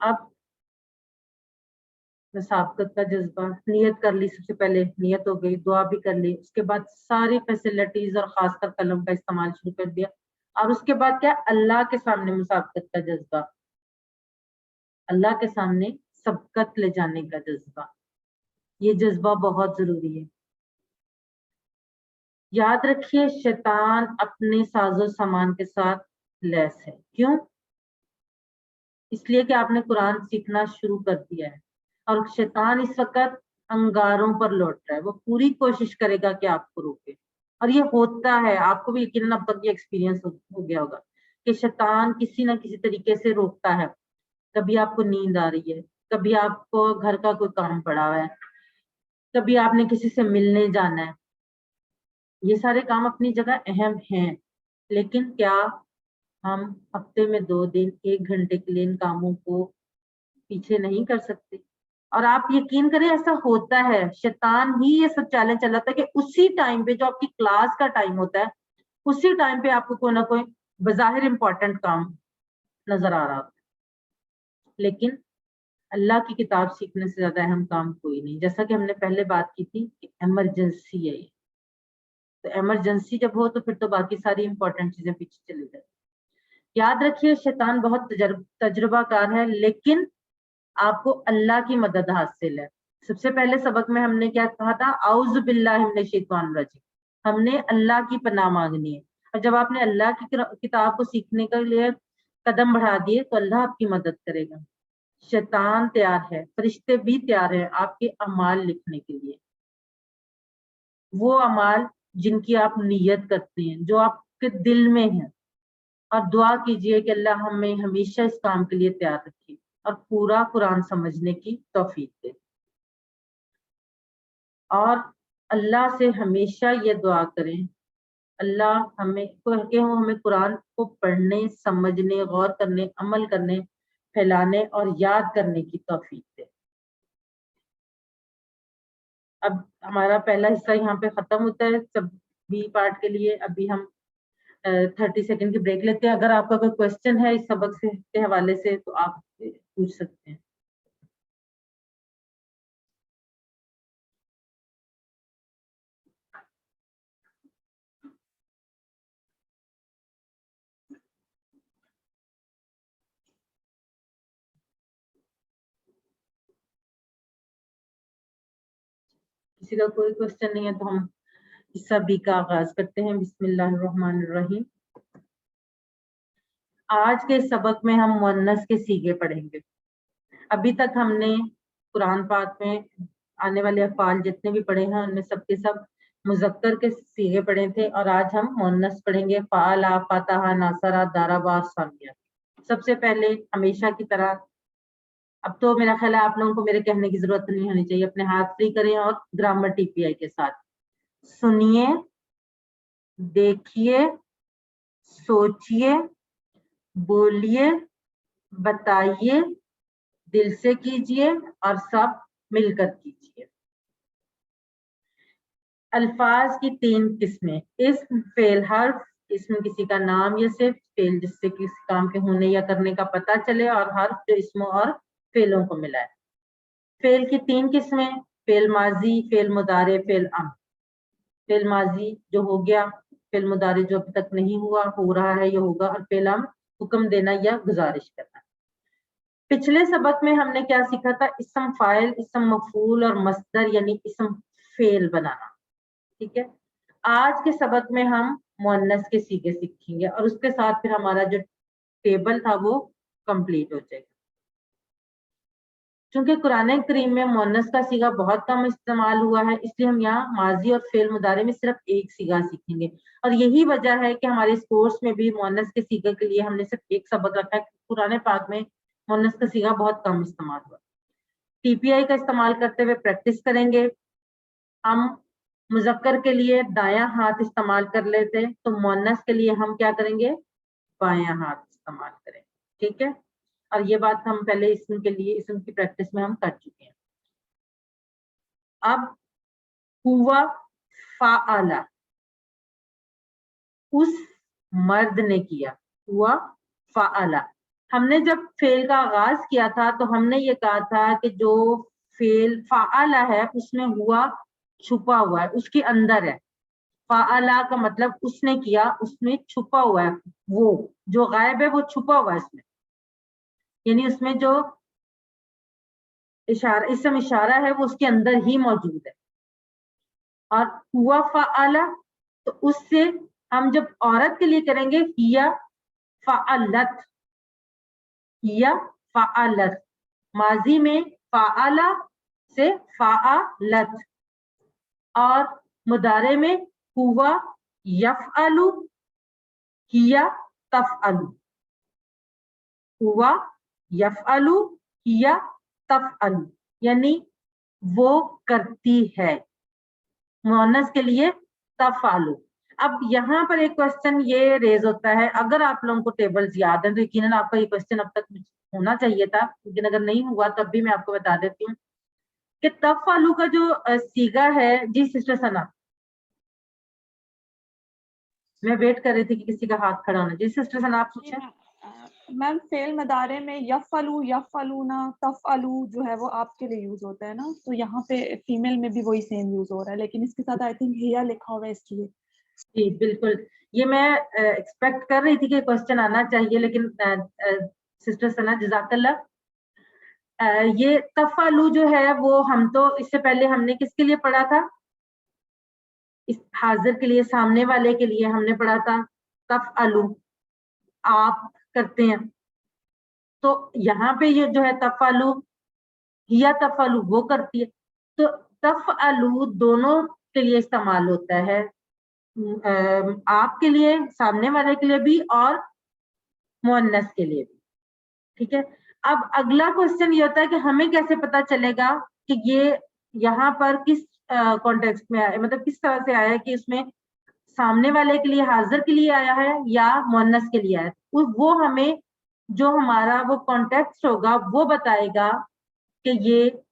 अब मुसाबकत का जज्बा, नियत कर ली, सबसे पहले नियत हो गई, दुआ भी कर ली, उसके बाद सारी फैसिलिटीज और खासकर कलम का इस्तेमाल शुरू कर दिया। और उसके बाद क्या, अल्लाह के सामने मुसाबकत का जज्बा, अल्लाह के सामने सबकत ले जाने का जज्बा, ये जज्बा बहुत जरूरी है। याद रखिए शैतान अपने साजो सामान के साथ लैस है। क्यों? इसलिए कि आपने कुरान सीखना शुरू कर दिया है, और शैतान इस वक्त अंगारों पर लौट रहा है, वो पूरी कोशिश करेगा कि आपको रोके। और ये होता है, आपको भी यकीनन अब तक ये एक्सपीरियंस हो गया होगा कि शैतान किसी ना किसी तरीके से रोकता है। कभी आपको नींद आ रही है, कभी आपको घर का कोई काम पड़ा हुआ है, कभी आपने किसी से मिलने जाना है। ये सारे काम अपनी जगह अहम हैं, लेकिन क्या हम हफ्ते में 2 दिन 1 घंटे के लिए इन कामों को पीछे नहीं कर सकते? اور آپ یقین کریں ایسا ہوتا ہے، شیطان ہی یہ سب چیلنج چلاتا ہے کہ اسی ٹائم پہ جو آپ کی کلاس کا ٹائم ہوتا ہے اسی ٹائم پہ آپ کو کوئی نہ کوئی بظاہر امپورٹنٹ کام نظر آ رہا ہوتا ہے، لیکن اللہ کی کتاب سیکھنے سے زیادہ اہم کام کوئی نہیں. جیسا کہ ہم نے پہلے بات کی تھی کہ ایمرجنسی ہے یہ، تو ایمرجنسی جب ہو تو پھر تو باقی ساری امپورٹنٹ چیزیں پیچھے چلی جاتی. یاد رکھیے شیطان بہت تجربہ کار ہے، لیکن آپ کو اللہ کی مدد حاصل ہے. سب سے پہلے سبق میں ہم نے کیا کہا تھا؟ اعوذ باللہ من الشیطان الرجیم. ہم نے اللہ کی پناہ مانگنی ہے، اور جب آپ نے اللہ کی کتاب کو سیکھنے کے لیے قدم بڑھا دیے تو اللہ آپ کی مدد کرے گا. شیطان تیار ہے، فرشتے بھی تیار ہیں آپ کے اعمال لکھنے کے لیے، وہ اعمال جن کی آپ نیت کرتے ہیں، جو آپ کے دل میں ہیں. اور دعا کیجئے کہ اللہ ہمیں ہمیشہ اس کام کے لیے تیار رکھے اور پورا قرآن سمجھنے کی توفیق دے. اور اللہ سے ہمیشہ یہ دعا کریں اللہ ہمیں قرآن کو پڑھنے، سمجھنے، غور کرنے، عمل کرنے، پھیلانے اور یاد کرنے کی توفیق دے. اب ہمارا پہلا حصہ یہاں پہ ختم ہوتا ہے سب بھی پارٹ کے لیے. ابھی ہم 30 سیکنڈ کی بریک لیتے ہیں. اگر آپ کا کوئی کوشچن ہے اس سبق سے کے حوالے سے تو آپ پوچھ سکتے ہیں. کسی کا کوئی کوشچن نہیں ہے تو ہم حصہ بی کا آغاز کرتے ہیں. بسم اللہ الرحمن الرحیم. آج کے سبق میں ہم مؤنث کے صیغے پڑھیں گے. ابھی تک ہم نے قرآن پاک میں آنے والے افعال جتنے بھی پڑھے ہیں ان میں سب کے سب مذکر کے صیغے پڑھے تھے، اور آج ہم مؤنث پڑھیں گے. فعل، فتح، نصر، ضرب، سمیہ. سب سے پہلے ہمیشہ کی طرح اب تو میرا خیال ہے آپ لوگوں کو میرے کہنے کی ضرورت نہیں ہونی چاہیے، اپنے ہاتھ فری کریں اور گرامر ٹی پی آئی کے ساتھ سنیے، دیکھیے، سوچیے، بولیے، بتائیے، دل سے کیجیے اور سب مل کر کیجیے. الفاظ کی 3 قسمیں: اسم، فعل، حرف. اسم کسی کا نام یا صرف، فعل جس سے کسی کام کے ہونے یا کرنے کا پتہ چلے، اور حرف جو اسموں اور فعلوں کو ملائے. فعل کی 3 قسمیں: فعل ماضی، فعل مضارع، فعل امر. فعل ماضی جو ہو گیا، فعل مضارع جو ابھی تک نہیں ہوا، ہو رہا ہے یا ہوگا، اور فعل امر حکم دینا یا گزارش کرنا. پچھلے سبق میں ہم نے کیا سیکھا تھا؟ اسم فاعل، اسم مفعول اور مصدر یعنی اسم فعل بنانا. ٹھیک ہے. آج کے سبق میں ہم مؤنث کے صیغے سیکھیں گے اور اس کے ساتھ پھر ہمارا جو ٹیبل تھا وہ کمپلیٹ ہو جائے گا. چونکہ قرآن کریم میں مؤنث کا صیغہ بہت کم استعمال ہوا ہے، اس لیے ہم یہاں ماضی اور فعل مضارع میں صرف ایک صیغہ سیکھیں گے. اور یہی وجہ ہے کہ ہمارے اس کورس میں بھی مؤنث کے صیغے کے لیے ہم نے صرف ایک سبق رکھا ہے. قرآن پاک میں مؤنث کا صیغہ بہت کم استعمال ہوا. ٹی پی آئی کا استعمال کرتے ہوئے پریکٹس کریں گے. ہم مذکر کے لیے دایاں ہاتھ استعمال کر لیتے ہیں تو مؤنث کے لیے ہم کیا کریں گے؟ بایاں ہاتھ استعمال کریں. ٹھیک ہے. اور یہ بات ہم پہلے اسم کے لیے اسم کی پریکٹس میں ہم کر چکے ہیں. اب ہوا فعل، اس مرد نے کیا. ہوا فعل. ہم نے جب فعل کا آغاز کیا تھا تو ہم نے یہ کہا تھا کہ جو فعل فعل ہے اس میں ہوا چھپا ہوا ہے، اس کے اندر ہے. فعل کا مطلب اس نے کیا، اس میں چھپا ہوا ہے، وہ جو غائب ہے وہ چھپا ہوا ہے اس میں، یعنی اس میں جو اشارہ اسم اشارہ ہے وہ اس کے اندر ہی موجود ہے. اور ہوا فعل تو اس سے ہم جب عورت کے لیے کریں گے ہیا فعلت، ہیا فعلت. ماضی میں فعل سے فعلت، اور مضارع میں ہوا یفعل، ہیا تفعل. ہوا یفعل، ہیا تفعل یعنی وہ کرتی ہے. مؤنث کے لیے تفعل. اب یہاں پر ایک کوشچن یہ ریز ہوتا ہے، اگر آپ لوگوں کو ٹیبلز یاد ہیں تو یقیناً آپ کا یہ کوشچن اب تک ہونا چاہیے تھا، لیکن اگر نہیں ہوا تب بھی میں آپ کو بتا دیتی ہوں کہ तफ़अलू का जो सीगा है, जी सिस्टर सना, मैं वेट कर रही थी कि किसी का हाथ खड़ा होना। जी सिस्टर सना आप पूछें। मैम फेल मदारे में यफ़अलू यफ़अलूना तफ़अलू जो है वो आपके लिए यूज होता है ना, तो यहाँ पे फीमेल में भी वही सेम यूज हो रहा है, लेकिन इसके साथ आई थिंक हिया लिखा हुआ है इसलिए। जी बिल्कुल, ये मैं एक्सपेक्ट कर रही थी कि क्वेश्चन आना चाहिए, लेकिन सिस्टर सना जज़ाकल्लाह। ये तफ़अलू जो है वो हम तो इससे पहले हमने किसके लिए पढ़ा था, इस हाजिर के लिए, सामने वाले के लिए हमने पढ़ा था तफ़अलू, आप करते हैं। तो यहाँ पे ये जो है तफ़अलू या तफ़अलू वो करती है, तो तफ़अलू दोनों के लिए इस्तेमाल होता है, आपके लिए, सामने वाले के लिए भी और मुअन्नस के लिए भी। ठीक है, अब अगला क्वेश्चन ये होता है कि हमें कैसे पता चलेगा कि ये यहाँ पर किस कॉन्टेक्स्ट में आया, मतलब किस तरह से आया है कि इसमें सामने वाले के लिए, हाजिर के लिए आया है या मुअन्नस के लिए आया है। वो हमें जो हमारा वो कॉन्टेक्स्ट होगा वो बताएगा कि ये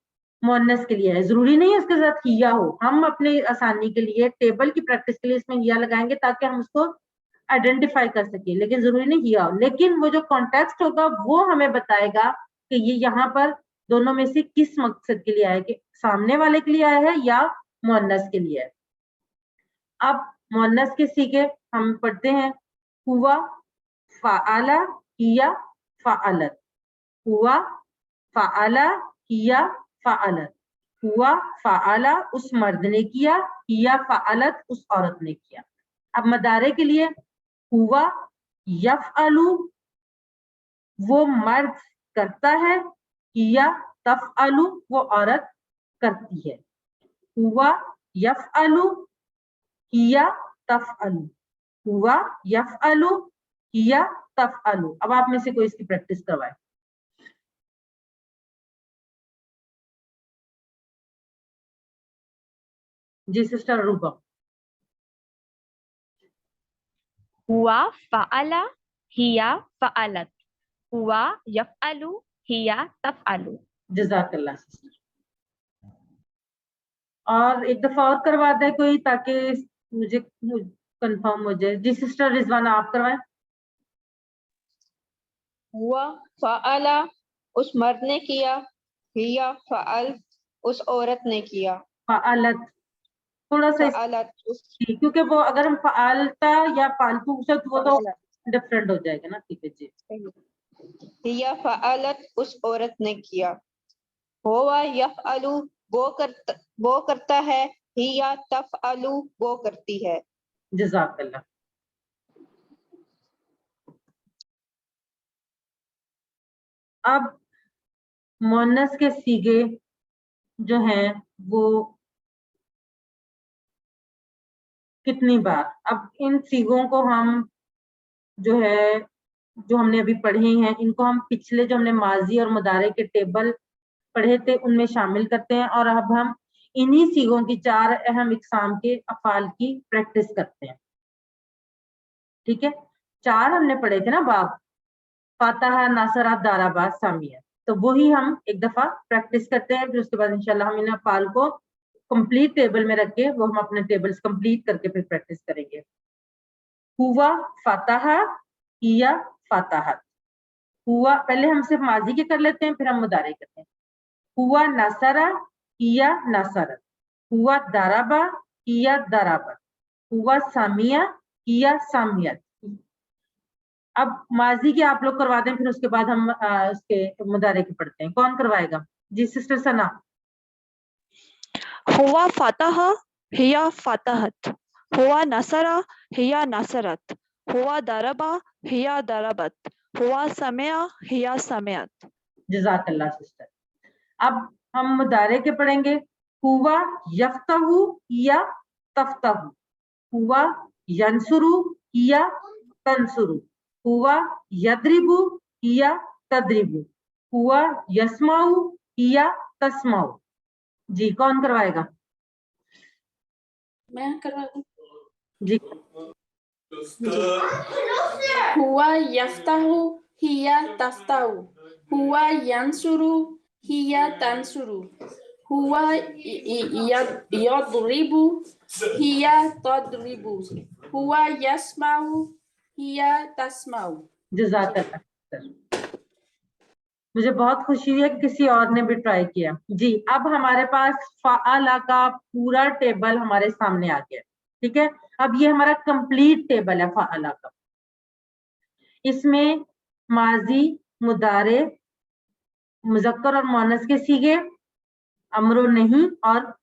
मुअन्नस के लिए है। जरूरी नहीं है उसके साथ हिया हो, हम अपने आसानी के लिए, टेबल की प्रैक्टिस के लिए इसमें हिया लगाएंगे ताकि हम उसको आइडेंटिफाई कर सके, लेकिन जरूरी नहीं हिया हो। लेकिन वो जो कॉन्टेक्स्ट होगा वो हमें बताएगा कि ये यहाँ पर दोनों में से किस मकसद के लिए आया, कि सामने वाले के लिए आया है या मुअन्नस के लिए है। अब मुअन्नस के सीखे हम पढ़ते हैं, हुआ, फ़अला, किया, फ़अलत। हुआ, फ़अला, किया, फ़अलत। हुआ, फ़अला उस मर्द ने किया, किया फ़अलत उस औरत ने किया। अब मदारे के लिए, हुआ यफ़अलु वो मर्द करता है, किया तफ़अलु वो औरत करती है। हुआ यफ़अलु, किया तफ़अलु, हुआ यफ़अलु, किया तफ़अलु। अब आप में से कोई इसकी प्रैक्टिस करवाए। जी सिस्टर रूबा। हुआ फ़अला हिया फ़अलत, हुआ यफ़अलु हिया तफ़अलु। जज़ाकल्लाह सिस्टर। और एक दफा और करवा दे कोई, ताकि मुझे कंफर्म हो जाए। जी सिस्टर रिजवाना आप करवाएं। हुआ फ़अला उस मर्द ने किया, हिया फ़अल उस औरत ने किया, फ़अलत थोड़ा सा फ़अलत उस क्योंकि वो अगर हम फ़अलता या फालतू से वो तो डिफरेंट हो जाएगा ना। ठीक है जी। हिया फ़अलत उस औरत ने किया। हुआ यफ़अलु वो करता है, हिया तफ़अलु वो करती है। जज़ाकल्लाह। अब मुअन्नस के सीगे जो हैं वो कितनी बार, अब इन सीगों को हम जो है, जो हमने अभी पढ़े हैं, इनको हम पिछले जो हमने माजी और मुदारे के टेबल पढ़े थे उनमें शामिल करते हैं, और अब हम इन्हीं सीगों की 4 अहम इकसाम के अफ़ाल की प्रैक्टिस करते हैं। ठीक है, 4 हमने पढ़े थे ना बाब, फातहा, नासरा, दाराबा, सामिया, तो वही हम एक दफा प्रैक्टिस करते हैं। फिर उसके बाद इंशाल्लाह हम इन अफ़ाल को कंप्लीट टेबल में रख के वो हम अपने टेबल्स कंप्लीट करके फिर प्रैक्टिस करेंगे। हुआ फातहा, किया फातहत। हुआ पहले हम सिर्फ माजी के कर लेते हैं, फिर हम मुदारे करते हैं। हुआ नसरा, किया नसरत। हुआ दराबा, किया दराबत। हुआ सामिया, किया सामियत। अब माजी के आप लोग करवा दें, फिर उसके बाद हम उसके मुदारे के पढ़ते हैं। कौन करवाएगा? जी सिस्टर सना। हुआ फतह हिया फतहत, हुआ नसरा हिया नसरत, हुआ दरबा हिया दरबत, हुआ समिया हिया समियत। जज़ाकल्लाह सिस्टर। अब हम मुदारे के पढ़ेंगे। हुआ यफ्तहु या तफ्तहु, हुआ यंसुरु या तंसुरु, हुआ यद्रिबु या तद्रिबु, हुआ यस्माउ या तस्माउ। जी कौन करवाएगा? मैं करवा दूं। जी। हुआ यफ्ताहु हिया तफ्ताहु, हुआ यंसुरु हिया तंसुरु, هو يضرب هي تضرب هو يسمع هي تسمع. जज़ाकल्लाह। मुझे बहुत खुशी हुई है कि किसी और ने भी ट्राई किया। जी, अब हमारे पास फ़अला का पूरा टेबल हमारे सामने आ गया, ठीक है। अब ये हमारा कंप्लीट टेबल है फ़अला का। इसमें माजी, मुदारे, मुज़क्कर और मुअन्नस के सीगे, अम्र नहीं, और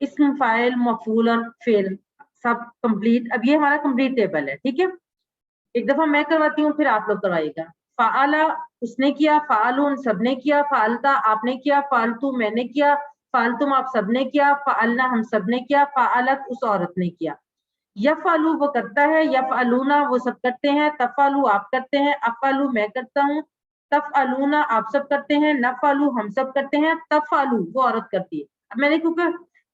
इस्म, फाइल, मफूल और फेल सब कंप्लीट। अब ये हमारा कंप्लीट टेबल है, ठीक है। एक दफा मैं करवाती हूँ, फिर आप लोग करवाइएगा। फ़अला उसने किया, फ़अलुन सबने किया, फ़अलता आपने किया, फ़अलतु मैंने किया, फ़अलतुम आप सबने किया, फ़अलना हम सबने किया, फ़अलत उस औरत ने किया। यफ़अलु वो करता है, यफ़अलूना वो सब करते हैं, तफ़अलु आप करते हैं, अफ़अलु मैं करता हूँ, तफ़अलूना आप सब करते हैं, नफ़अलु हम सब करते हैं, तफ़अलु वो औरत करती है। अब मैंने क्योंकि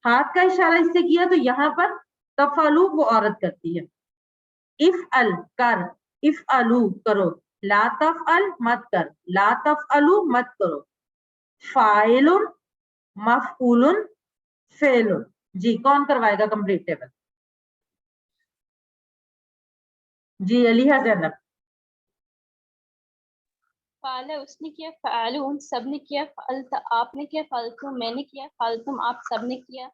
हाथ का इशारा इससे किया तो यहाँ पर तफ़अलु वो औरत करती है। इफ़अल कर, इफ़अलु करो, ला तफ़अल मत कर, ला तफ़अलु मत करो, फ़ाइलुन, मफ़ऊलुन, फ़ेलुन। जी, कौन करवाएगा कंप्लीट टेबल? जी, अलीहा ज़ैनब। फ़अला उसने किया, फ़अलून सबने किया, फ़अलता आपने किया, फ़अलतुम मैंने किया, फ़अलतुम आप सबने किया,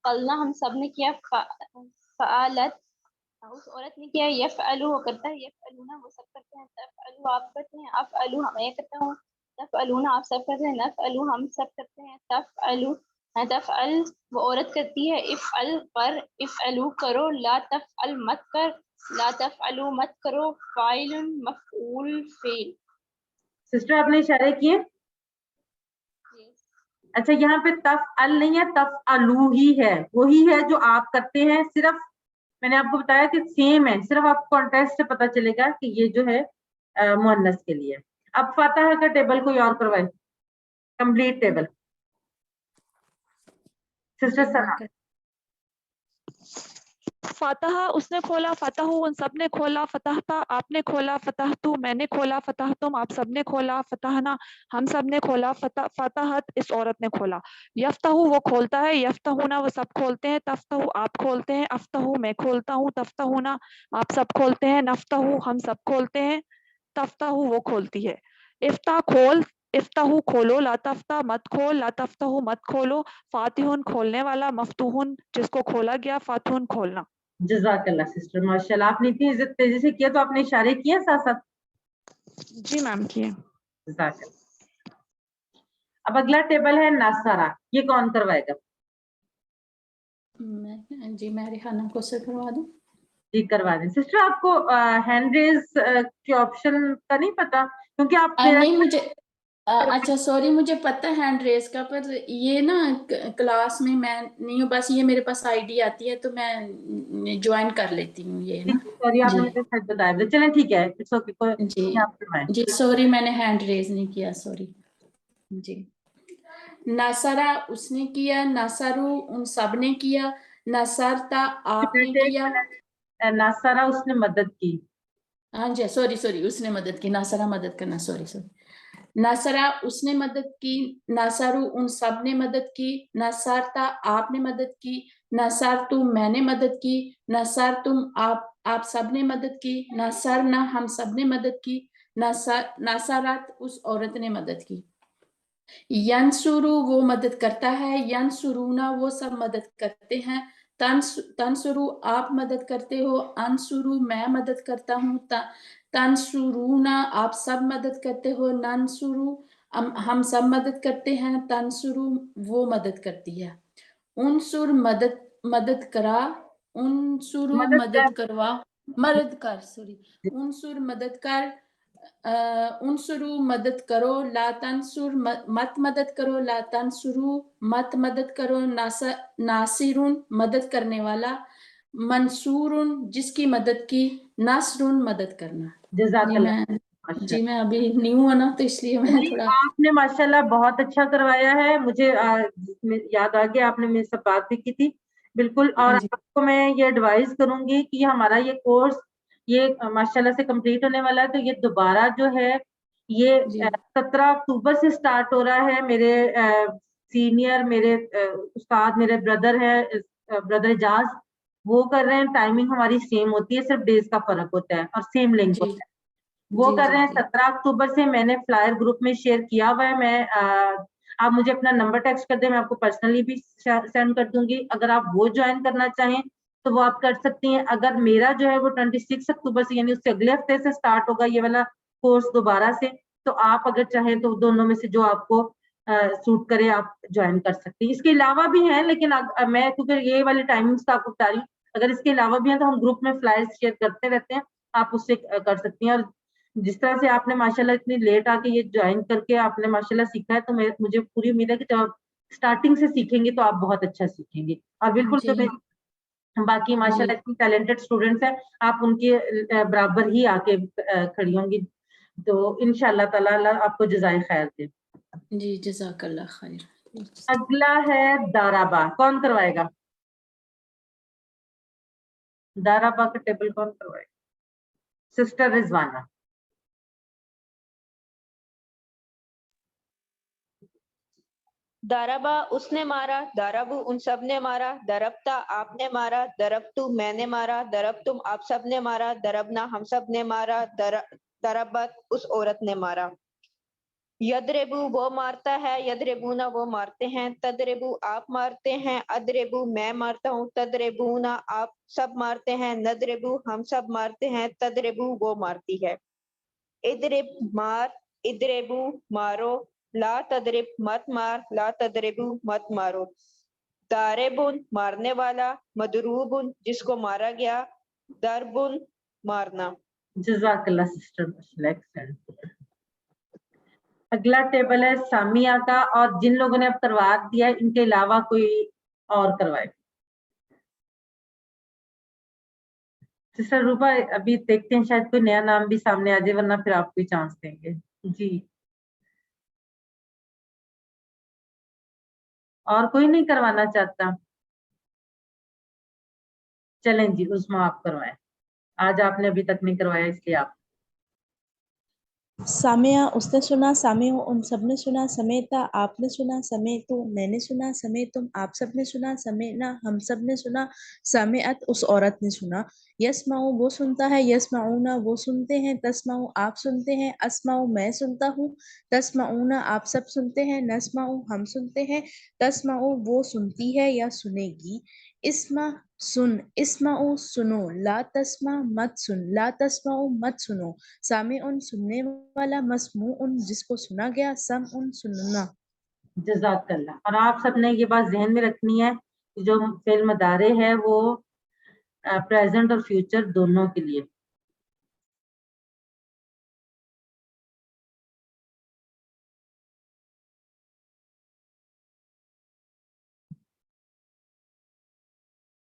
फ़अलना हम सबने किया, फ़अलत उस औरत ने किया, यफ़अलु वो करता है, यफ़अलूना वो सब करते हैं, तफ़अलु आप करते हैं, अफ़अलु मैं करता हूँ, तफ़अलूना आप सब करते हैं, नफ़अलु हम सब करते हैं, तफ़अलु तफ़अल वो औरत करती है, इफ़अल कर, इफ़अलु करो, ला तफ़अल मत कर, ला तफ़अलु मत करो, फ़ाइलुन मफ़ऊल फ़ेल। सिस्टर आपने इशारे किए? अच्छा, यहाँ पे तफ़अल नहीं है, तफ़अलु ही है, वही है जो आप करते हैं। सिर्फ मैंने आपको बताया कि सेम है, सिर्फ आपको कॉन्टेक्स्ट से पता चलेगा कि ये जो है मुअन्नस के लिए। अब फतह का टेबल कोई और करवाए, कंप्लीट टेबल। सिस्टर सना। फतह उसने खोला, फतहु उन सब ने खोला, फतहता आपने खोला, फतहतु मैंने खोला, फतहतुम आप सब ने खोला, फतहना हम सब ने खोला, फतहत इस औरत ने खोला। यफ्तहु वो खोलता है, यफ्तहुना वो सब खोलते हैं, तफ्तहु आप खोलते हैं, अफ्तहु मैं खोलता हूँ, तफ्तहुना आप सब खोलते हैं, नफ्तहु हम सब खोलते हैं, तफ्तहु वो खोलती है। इफ्ता खोल, इफ्ताहु खोलो, ला तफ्ता मत खोल, ला तफ्ताहु मत खोलो, फातिहुन खोलने वाला, मफ्तूहुन जिसको खोला गया, फातिहुन खोलना। जज़ाकल्लाह सिस्टर, माशाल्लाह। आपने इतनी तेजी से किया तो आपने इशारे किए साथ साथ? जी मैम किए। जज़ाकल्लाह। अब अगला टेबल है नासारा, ये कौन करवाएगा? जी मैं रिहाना को से करवा दूं। जी करवा दें। सिस्टर आपको हैंड रेज के ऑप्शन का नहीं पता, क्योंकि आप मेरा नहीं मुझे अच्छा सॉरी, मुझे पता है हैंड रेस का, पर ये ना क्लास में मैं नहीं हूँ, बस ये मेरे पास आईडी आती है तो मैं ज्वाइन कर लेती हूँ ये ना। सॉरी, आपने मुझे शायद बताया। चलें ठीक है, इट्स ओके, कोई जी आप करवाएं। जी सॉरी, मैंने हैंड रेज नहीं किया, सॉरी जी। नसरा उसने किया, नसरू उन सब ने किया, नसरता आपने किया। नासारा उसने मदद की। हाँ जी सॉरी सॉरी, उसने मदद की, नासरा मदद करना, सॉरी सॉरी। नासरा उसने मदद की, नासारू उन सब ने मदद की, नसारता आपने मदद की, नसार तुम मैंने मदद की, नसार तुम आप सब ने मदद की, नसरना हम सब ने मदद की, नसारात उस औरत ने मदद की। यंसुरु वो मदद करता है, यंसुरूना वो सब मदद करते हैं, तंसुरु आप मदद करते हो, अंसुरु मैं मदद करता हूँ, तंसुरूना आप सब मदद करते हो, नंसुरु हम सब मदद करते हैं, तंसुरु वो मदद करती है। उनसुर मदद करा, उनसुरु मदद करवा, मदद कर, सॉरी, उनसुर मदद कर, उनसुरु मदद करो, ला तंसुर मत मदद करो, ला तंसुरु मत मदद करो, नासिरुन मदद करने वाला, मंसूरुन जिसकी मदद की, नसरुन मदद करना। जी मैं अभी न्यू हूँ ना, तो इसलिए मैं थोड़ा। आपने माशाल्लाह बहुत अच्छा करवाया है। मुझे याद आ गया, आपने मेरे से बात भी की थी बिल्कुल। और आपको मैं ये एडवाइस करूंगी कि हमारा ये कोर्स ये माशाल्लाह से कंप्लीट होने वाला है, तो ये दोबारा जो है ये 17 अक्टूबर से स्टार्ट हो रहा है मेरे सीनियर मेरे उस्ताद मेरे ब्रदर है, ब्रदर एजाज, वो कर रहे हैं, टाइमिंग हमारी सेम होती है, सिर्फ डेज का फर्क होता है और सेम लिंक जी होता है। वो जी कर जी रहे हैं जी 17 अक्टूबर से, मैंने फ्लायर ग्रुप में शेयर किया हुआ है। मैं आप मुझे अपना नंबर टेक्स्ट कर दें, मैं आपको पर्सनली भी सेंड कर दूंगी। अगर आप वो ज्वाइन करना चाहें तो वो आप कर सकती हैं। अगर मेरा जो है वो 26 अक्टूबर से यानी उससे अगले हफ्ते से स्टार्ट होगा ये वाला कोर्स दोबारा से, तो आप अगर चाहें तो दोनों में से जो आपको सूट करे आप ज्वाइन कर सकती हैं। इसके अलावा भी हैं, लेकिन मैं क्योंकि ये वाली टाइमिंग्स आपको बता रही हूँ, अगर इसके अलावा भी हैं तो हम ग्रुप में फ्लायर्स शेयर करते रहते हैं, आप उससे कर सकती हैं। और जिस तरह से आपने माशाल्लाह इतनी लेट आके ये ज्वाइन करके आपने माशाल्लाह सीखा है, तो मुझे पूरी उम्मीद है कि जब आप स्टार्टिंग से सीखेंगे तो आप बहुत अच्छा सीखेंगे। और बिल्कुल जो जी बाकी जी माशाल्लाह इतनी टैलेंटेड स्टूडेंट्स हैं, आप उनके बराबर ही आके खड़ी होंगी, तो इंशाल्लाह ताला अल्लाह आपको जज़ाए खैर दे। जी जज़ाकल्लाह खैर। अगला है दाराबा, कौन करवाएगा? दाराबा का टेबल कौन करवाएगा? सिस्टर रिजवाना। दाराबा उसने मारा, दाराबू उन सब ने मारा, दरबता आपने मारा, दरबतू मैंने मारा, दरबतुम आप सब ने मारा, दरबना हम सब ने मारा, दरबत उस औरत ने मारा। यदरेबू वो मारता है, यदरेबूना वो मारते हैं, तदरेबू आप मारते हैं, अदरेबू मैं मारता हूँ, तदरेबूना आप सब मारते हैं, नदरेबू हम सब मारते हैं, तदरेबू वो मारती है। इदरिब मार, इदरेबू मारो, ला तदरिब मत मार, ला तदरिबू मत मारो। दारेबुन मारने वाला, मदरूबुन जिसको मारा गया, दरबुन मारना। जज़ाकल्लाह सिस्टर, एक्सेलेंट। अगला टेबल है सामिया का, और जिन लोगों ने अब करवा दिया है इनके अलावा कोई और करवाए। सिस्टर रूपा अभी देखते हैं, शायद कोई नया नाम भी सामने आ जाए, वरना फिर आपको ही चांस देंगे। जी, और कोई नहीं करवाना चाहता? चलें जी, उस्मा आप करवाएं, आज आपने अभी तक नहीं करवाया इसलिए आप। सामिया उसने सुना, सामिया उन सब ने सुना, समेता आपने सुना, समेतु मैंने सुना, समेतुम आप सब ने सुना, समेना हम सब ने सुना, समेअत उस औरत ने सुना। यस्माउ वो सुनता है, यस्माउना वो सुनते हैं, तस्माउ आप सुनते हैं, अस्माउ मैं सुनता हूँ, तस्माउना आप सब सुनते हैं, नस्माउ हम सुनते हैं, तस्माउ वो सुनती है या सुनेगी। इस्मा सुन, इस्माउ सुनो, ला तस्मा मत सुन, ला तस्माउ मत सुनो। सामे उन सुनने वाला, मसमू उन जिसको सुना गया, सम उन सुनना। जज़ाकल्लाह। और आप सबने ये बात जहन में रखनी है कि जो फेल मदारे है वो प्रेजेंट और फ्यूचर दोनों के लिए।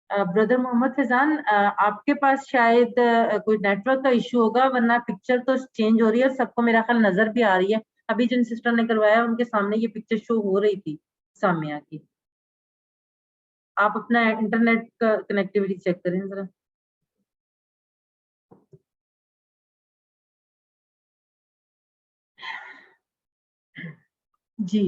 ब्रदर मोहम्मद फैजान, आपके पास शायद कोई नेटवर्क का इशू होगा, वरना पिक्चर तो चेंज हो रही है, सबको मेरा ख्याल नजर भी आ रही है। अभी जिन सिस्टर ने करवाया उनके सामने ये पिक्चर शो हो रही थी सामिया की। आप अपना इंटरनेट का कनेक्टिविटी चेक करें जरा। जी,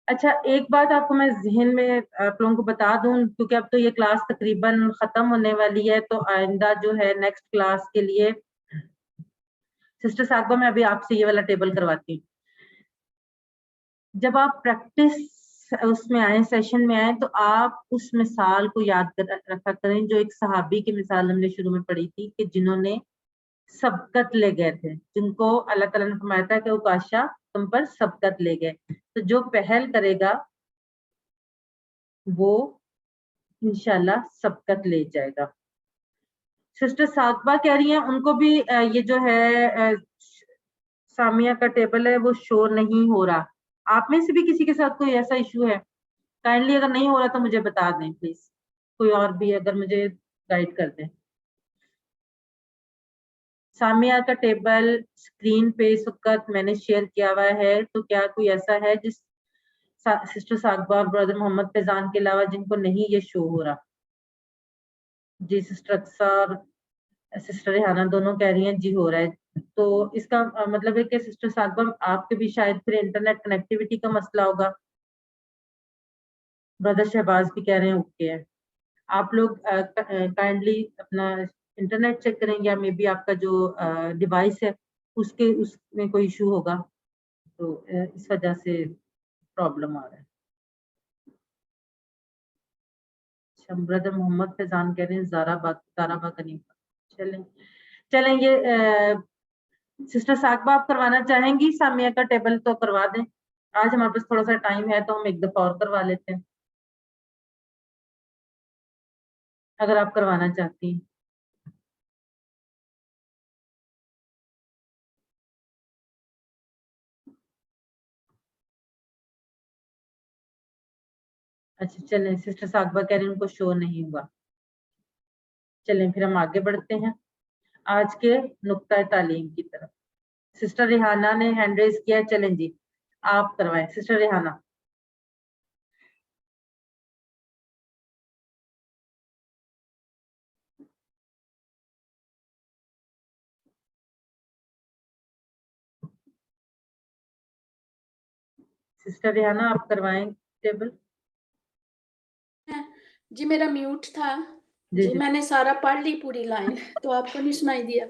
अच्छा, एक बात आपको मैं जहन में आप लोगों को बता दूं, क्योंकि अब तो ये क्लास तकरीबन खत्म होने वाली है, तो आइंदा जो है नेक्स्ट क्लास के लिए सिस्टर साकबा मैं अभी आपसे ये वाला टेबल करवाती हूँ। जब आप प्रैक्टिस उसमें आए, सेशन में आए, तो आप उस मिसाल को याद रखा करें जो एक सहाबी की मिसाल हमने शुरू में पढ़ी थी, कि जिन्होंने सबकत ले गए थे, जिनको अल्लाह ताला ने फरमाया था कि उकाशा तुम पर सबकत ले गए, तो जो पहल करेगा वो इंशाल्लाह सबकत ले जाएगा। सिस्टर साकबा कह रही हैं उनको भी ये जो है सामिया का टेबल है वो शो नहीं हो रहा। आप में से भी किसी के साथ कोई ऐसा इशू है? काइंडली अगर नहीं हो रहा तो मुझे बता दें प्लीज, कोई और भी अगर मुझे गाइड कर दें। सामिया का टेबल स्क्रीन पे इस वक्त मैंने शेयर किया हुआ है, तो क्या कोई ऐसा है जिस सिस्टर साकबा और ब्रदर मोहम्मद फैजान के अलावा जिनको नहीं ये शो हो रहा? जी, सिस्टर अक्सर सिस्टर रेहाना दोनों कह रही हैं जी हो रहा है, तो इसका मतलब है कि सिस्टर साकबा आपके भी शायद फिर इंटरनेट कनेक्टिविटी का मसला होगा। ब्रदर शहबाज भी कह रहे हैं ओके है। आप लोग काइंडली अपना इंटरनेट चेक करेंगे, या मे बी आपका जो डिवाइस है उसमें कोई इशू होगा, तो इस वजह से प्रॉब्लम आ रहा है। ब्रदर मोहम्मद फैजान कह रहे हैं जाराबा करीम। चलें ये सिस्टर साकबा आप करवाना चाहेंगी सामिया का टेबल, तो करवा दें। आज हमारे पास थोड़ा सा टाइम है, तो हम एक दफा और करवा लेते हैं अगर आप करवाना चाहती हैं। अच्छा चलें, सिस्टर साकबा कह रही हैं उनको शो नहीं हुआ। चलें फिर हम आगे बढ़ते हैं आज के नुक्ता तालीम की तरफ। सिस्टर रेहाना ने हैंड रेज किया है, चलें जी आप करवाएं सिस्टर रेहाना। सिस्टर रेहाना आप करवाएं टेबल। जी मेरा म्यूट था जी, जी, मैंने सारा पढ़ ली पूरी लाइन, तो आपको नहीं सुनाई दिया?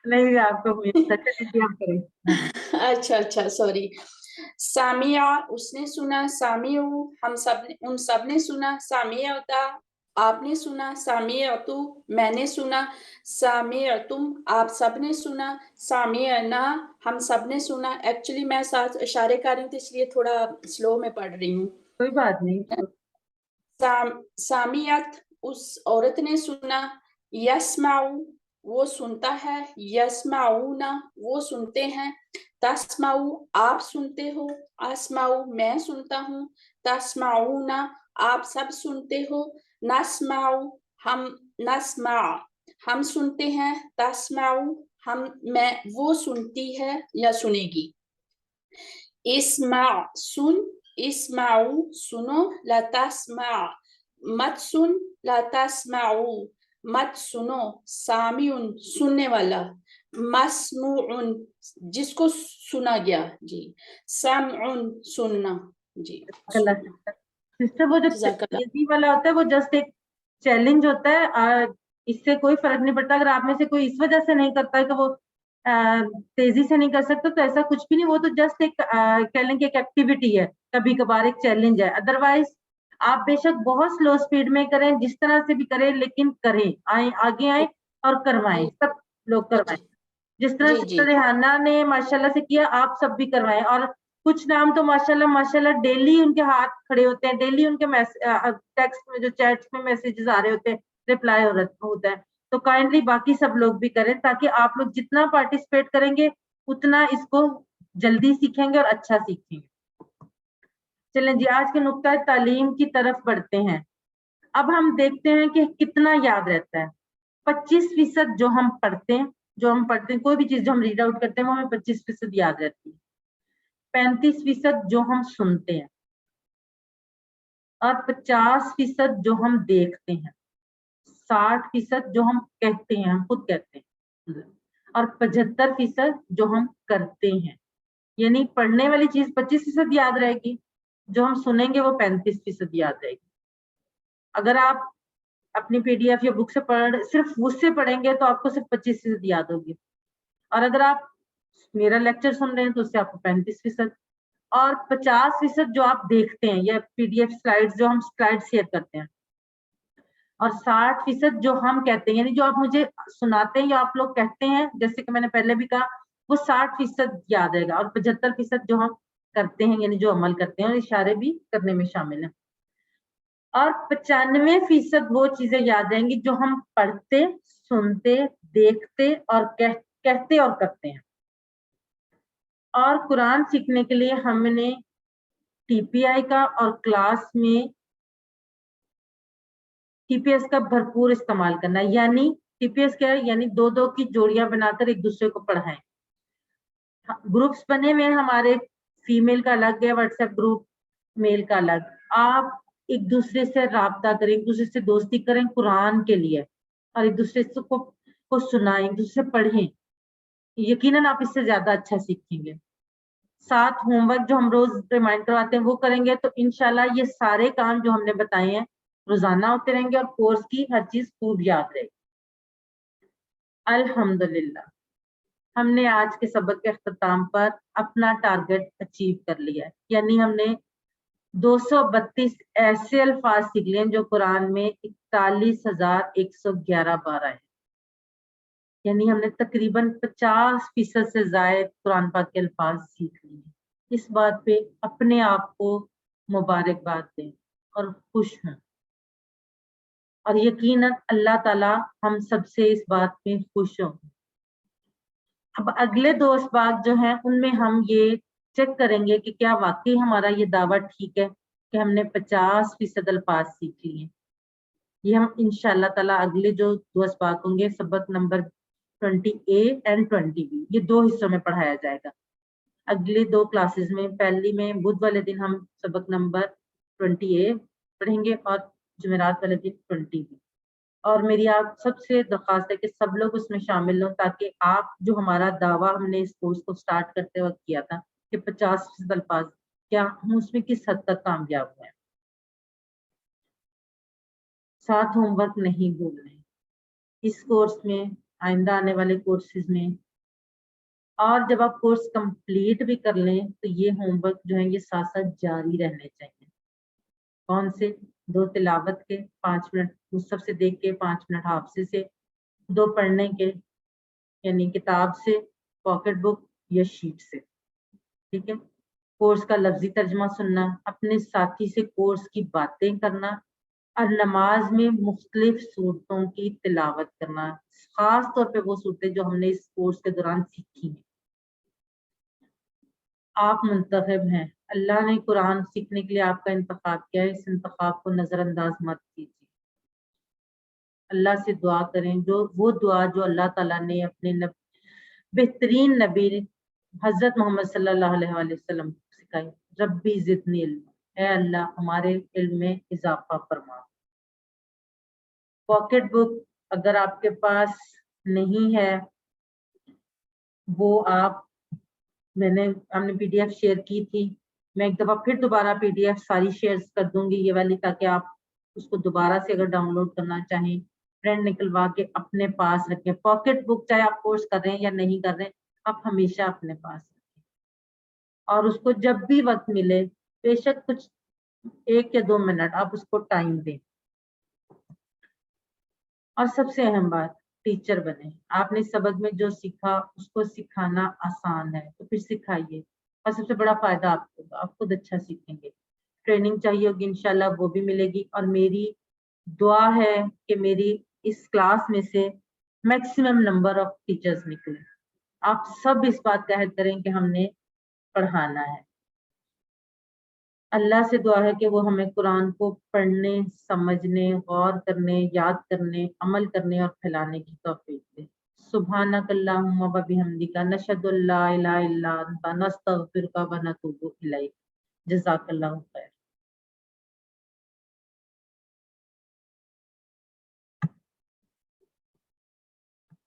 नहीं आपको म्यूट था, चलिए आप करें। अच्छा अच्छा सॉरी। सामिया उसने सुना, सामिउ हम सब उन सब ने सुना, सामियता आपने सुना, सामियतु मैंने सुना, सामियतुम आप सब ने सुना, सामियना हम सब ने सुना। एक्चुअली मैं साथ इशारे कर रही हूँ, तो इसलिए थोड़ा स्लो में पढ़ रही हूँ। कोई बात नहीं। सामियत उस औरत ने सुना, यस्माउ वो सुनता है, यस्माउना वो सुनते हैं, तस्माउ आप सुनते हो, अस्माउ मैं सुनता हूँ, तस्माउना आप सब सुनते हो, नस्माउ हम सुनते हैं, तस्माउ मैं वो सुनती है या सुनेगी। इस्मा सुन, इस्माउ सुनो, ला तस्मा मत सुन, ला तस्माउ मत सुनो, सामिउन सुनने वाला, मस्मुउन जिसको सुना गया जी, समउन सुनना जी। सिस्टर वो जो जज़ाकल्लाह। तेजी वाला होता है वो जस्ट एक चैलेंज होता है, इससे कोई फर्क नहीं पड़ता। अगर आप में से कोई इस वजह से नहीं करता है कि वो तेजी से नहीं कर सकता, तो ऐसा कुछ भी नहीं, वो तो जस्ट एक कह लें कि एक एक्टिविटी है, कभी कभार एक चैलेंज है। अदरवाइज आप बेशक बहुत स्लो स्पीड में करें, जिस तरह से भी करें, लेकिन करें, आगे आए और करवाएं, सब लोग करवाएं जिस तरह जी, सिस्टर जी। रेहाना ने माशाल्लाह से किया, आप सब भी करवाएं। और कुछ नाम तो माशाल्लाह डेली उनके हाथ खड़े होते हैं, डेली उनके टेक्स्ट में जो चैट्स में मैसेजेस आ रहे होते हैं, रिप्लाई होता है। तो काइंडली बाकी सब लोग भी करें, ताकि आप लोग जितना पार्टिसिपेट करेंगे उतना इसको जल्दी सीखेंगे और अच्छा सीखेंगे। चलें जी आज के नुक्ता तालीम की तरफ बढ़ते हैं। अब हम देखते हैं कि कितना याद रहता है। 25% जो हम पढ़ते हैं, कोई भी चीज जो हम रीड आउट करते हैं वो हमें 25% याद रहती है। 35% जो हम सुनते हैं, और 50% जो हम देखते हैं, 60% जो हम कहते हैं, हम खुद कहते हैं, और 75% जो हम करते हैं। यानी पढ़ने वाली चीज 25% याद रहेगी, जो हम सुनेंगे वो 35% याद रहेगी। अगर आप अपनी पीडीएफ या बुक से सिर्फ उससे पढ़ेंगे तो आपको सिर्फ 25% याद होगी, और अगर आप मेरा लेक्चर सुन रहे हैं तो उससे आपको 35%, और 50% जो आप देखते हैं या पीडीएफ स्लाइड्स जो हम स्लाइड शेयर करते हैं, और 60% जो हम कहते हैं, यानी जो आप मुझे सुनाते हैं या आप लोग कहते हैं, जैसे कि मैंने पहले भी कहा, वो 60% याद रहेगा, और 75% जो हम करते हैं यानी जो अमल करते हैं, और इशारे भी करने में शामिल है, और 95% वो चीजें याद रहेंगी जो हम पढ़ते, सुनते, देखते और कहते और करते हैं। और कुरान सीखने के लिए हमने टीपीआई का और क्लास में टीपीएस का भरपूर इस्तेमाल करना है। यानी टीपीएस क्या है, यानी दो दो की जोड़ियां बनाकर एक दूसरे को पढ़ाएं। ग्रुप्स बने हुए हैं हमारे, फीमेल का अलग है व्हाट्सएप ग्रुप, मेल का अलग। आप एक दूसरे से राब्ता करें, एक दूसरे से दोस्ती करें कुरान के लिए, और एक दूसरे को को सुनाएं, एक दूसरे से पढ़ें, यकीनन आप इससे ज्यादा अच्छा सीखेंगे। साथ होमवर्क जो हम रोज रिमाइंड करवाते हैं वो करेंगे तो इंशाल्लाह ये सारे काम जो हमने बताए हैं रोजाना होते रहेंगे और कोर्स की हर चीज खूब याद रहेगी। अल्हम्दुलिल्लाह, हमने आज के सबक के अख्ताम पर अपना टारगेट अचीव कर लिया है, यानी हमने 232 ऐसे अल्फाज सीख लिए जो कुरान में 41,111 बार आए, यानी हमने तकरीबन 50% से ज्यादा कुरान पाक के अल्फाज सीख लिए। इस बात पे अपने आप को मुबारकबाद दें और खुश हों, और यकीनन अल्लाह ताला हम सबसे इस बात में खुश हों। अब अगले 2 असबाक जो हैं उनमें हम ये चेक करेंगे कि क्या वाकई हमारा ये दावा ठीक है कि हमने 50% अल्फाज सीख लिए। ये हम इंशाल्लाह ताला अगले जो 2 असबाक होंगे, सबक नंबर 20A एंड 20B, ये 2 हिस्सों में पढ़ाया जाएगा। अगले 2 क्लासेस में, पहली में बुध वाले दिन हम सबक नंबर 20A पढ़ेंगे और जुमेरात वाले दिन 20B। और मेरी आप सबसे दरख्वास्त है कि सब लोग उसमें शामिल हों, ताकि आप जो हमारा दावा हमने इस कोर्स को स्टार्ट करते वक्त किया था कि 50% अल्फाज, क्या हम उसमें किस हद तक कामयाब हुए। साथ होमवर्क नहीं भूलने इस कोर्स में, आइंदा आने वाले कोर्सेज में, और जब आप कोर्स कंप्लीट भी कर लें तो ये होमवर्क जो है ये साथ साथ जारी रहने चाहिए। कौन से? 2 तिलावत के 5 मिनट मुसहफ से देख के, 5 मिनट हाफिज़े से, 2 पढ़ने के यानी किताब से, पॉकेट बुक या शीट से, ठीक है। कोर्स का लफ्जी तर्जमा सुनना, अपने साथी से कोर्स की बातें करना, और नमाज में मुख्तलिफ सूरतों की तिलावत करना, खास तौर पे वो सूरतें जो हमने इस कोर्स के दौरान सीखी हैं। आप मुंतखब हैं, अल्लाह ने कुरान सीखने के लिए आपका इंतखाब किया है, इस इंतखाब को नजरअंदाज मत कीजिए। अल्लाह से दुआ करें, जो वो दुआ जो अल्लाह ताला ने अपने बेहतरीन नबी हजरत मोहम्मद सल्लल्लाहु अलैहि वसल्लम को सिखाई, रब्बी ज़िदनी इल्म, ऐ अल्लाह हमारे इल्म में इजाफा फरमा। पॉकेट बुक अगर आपके पास नहीं है, वो आप, हमने PDF शेयर की थी, मैं एक दफा फिर दोबारा PDF सारी शेयर कर दूंगी ये वाली, ताकि आप उसको दोबारा से अगर डाउनलोड करना चाहें, प्रिंट निकलवा के अपने पास रखें। पॉकेट बुक चाहे आप कोर्स कर रहे हैं या नहीं कर रहे हैं, आप हमेशा अपने पास रखें, और उसको जब भी वक्त मिले, बेशक कुछ 1 या 2 मिनट आप उसको टाइम दें। और सबसे अहम बात, टीचर बने। आपने सबक में जो सीखा उसको सिखाना आसान है, तो फिर सिखाइए, और सबसे बड़ा फायदा आपको होगा, आप खुद अच्छा सीखेंगे। ट्रेनिंग चाहिए होगी इंशाल्लाह, वो भी मिलेगी, और मेरी दुआ है कि मेरी इस क्लास में से मैक्सिमम नंबर ऑफ टीचर्स निकले। आप सब इस बात का अहद करें कि हमने पढ़ाना है। अल्लाह से दुआ है कि वो हमें कुरान को पढ़ने, समझने, गौर करने, याद करने, अमल करने और फैलाने की तौफीक दे। सुब्हानक अल्लाहुम्मा व बिहम्दिका नशहदु अल्ला इलाहा इल्ला अंता नस्तगफिरुका व नतूबु इलैक। जज़ाकल्लाहु खैर।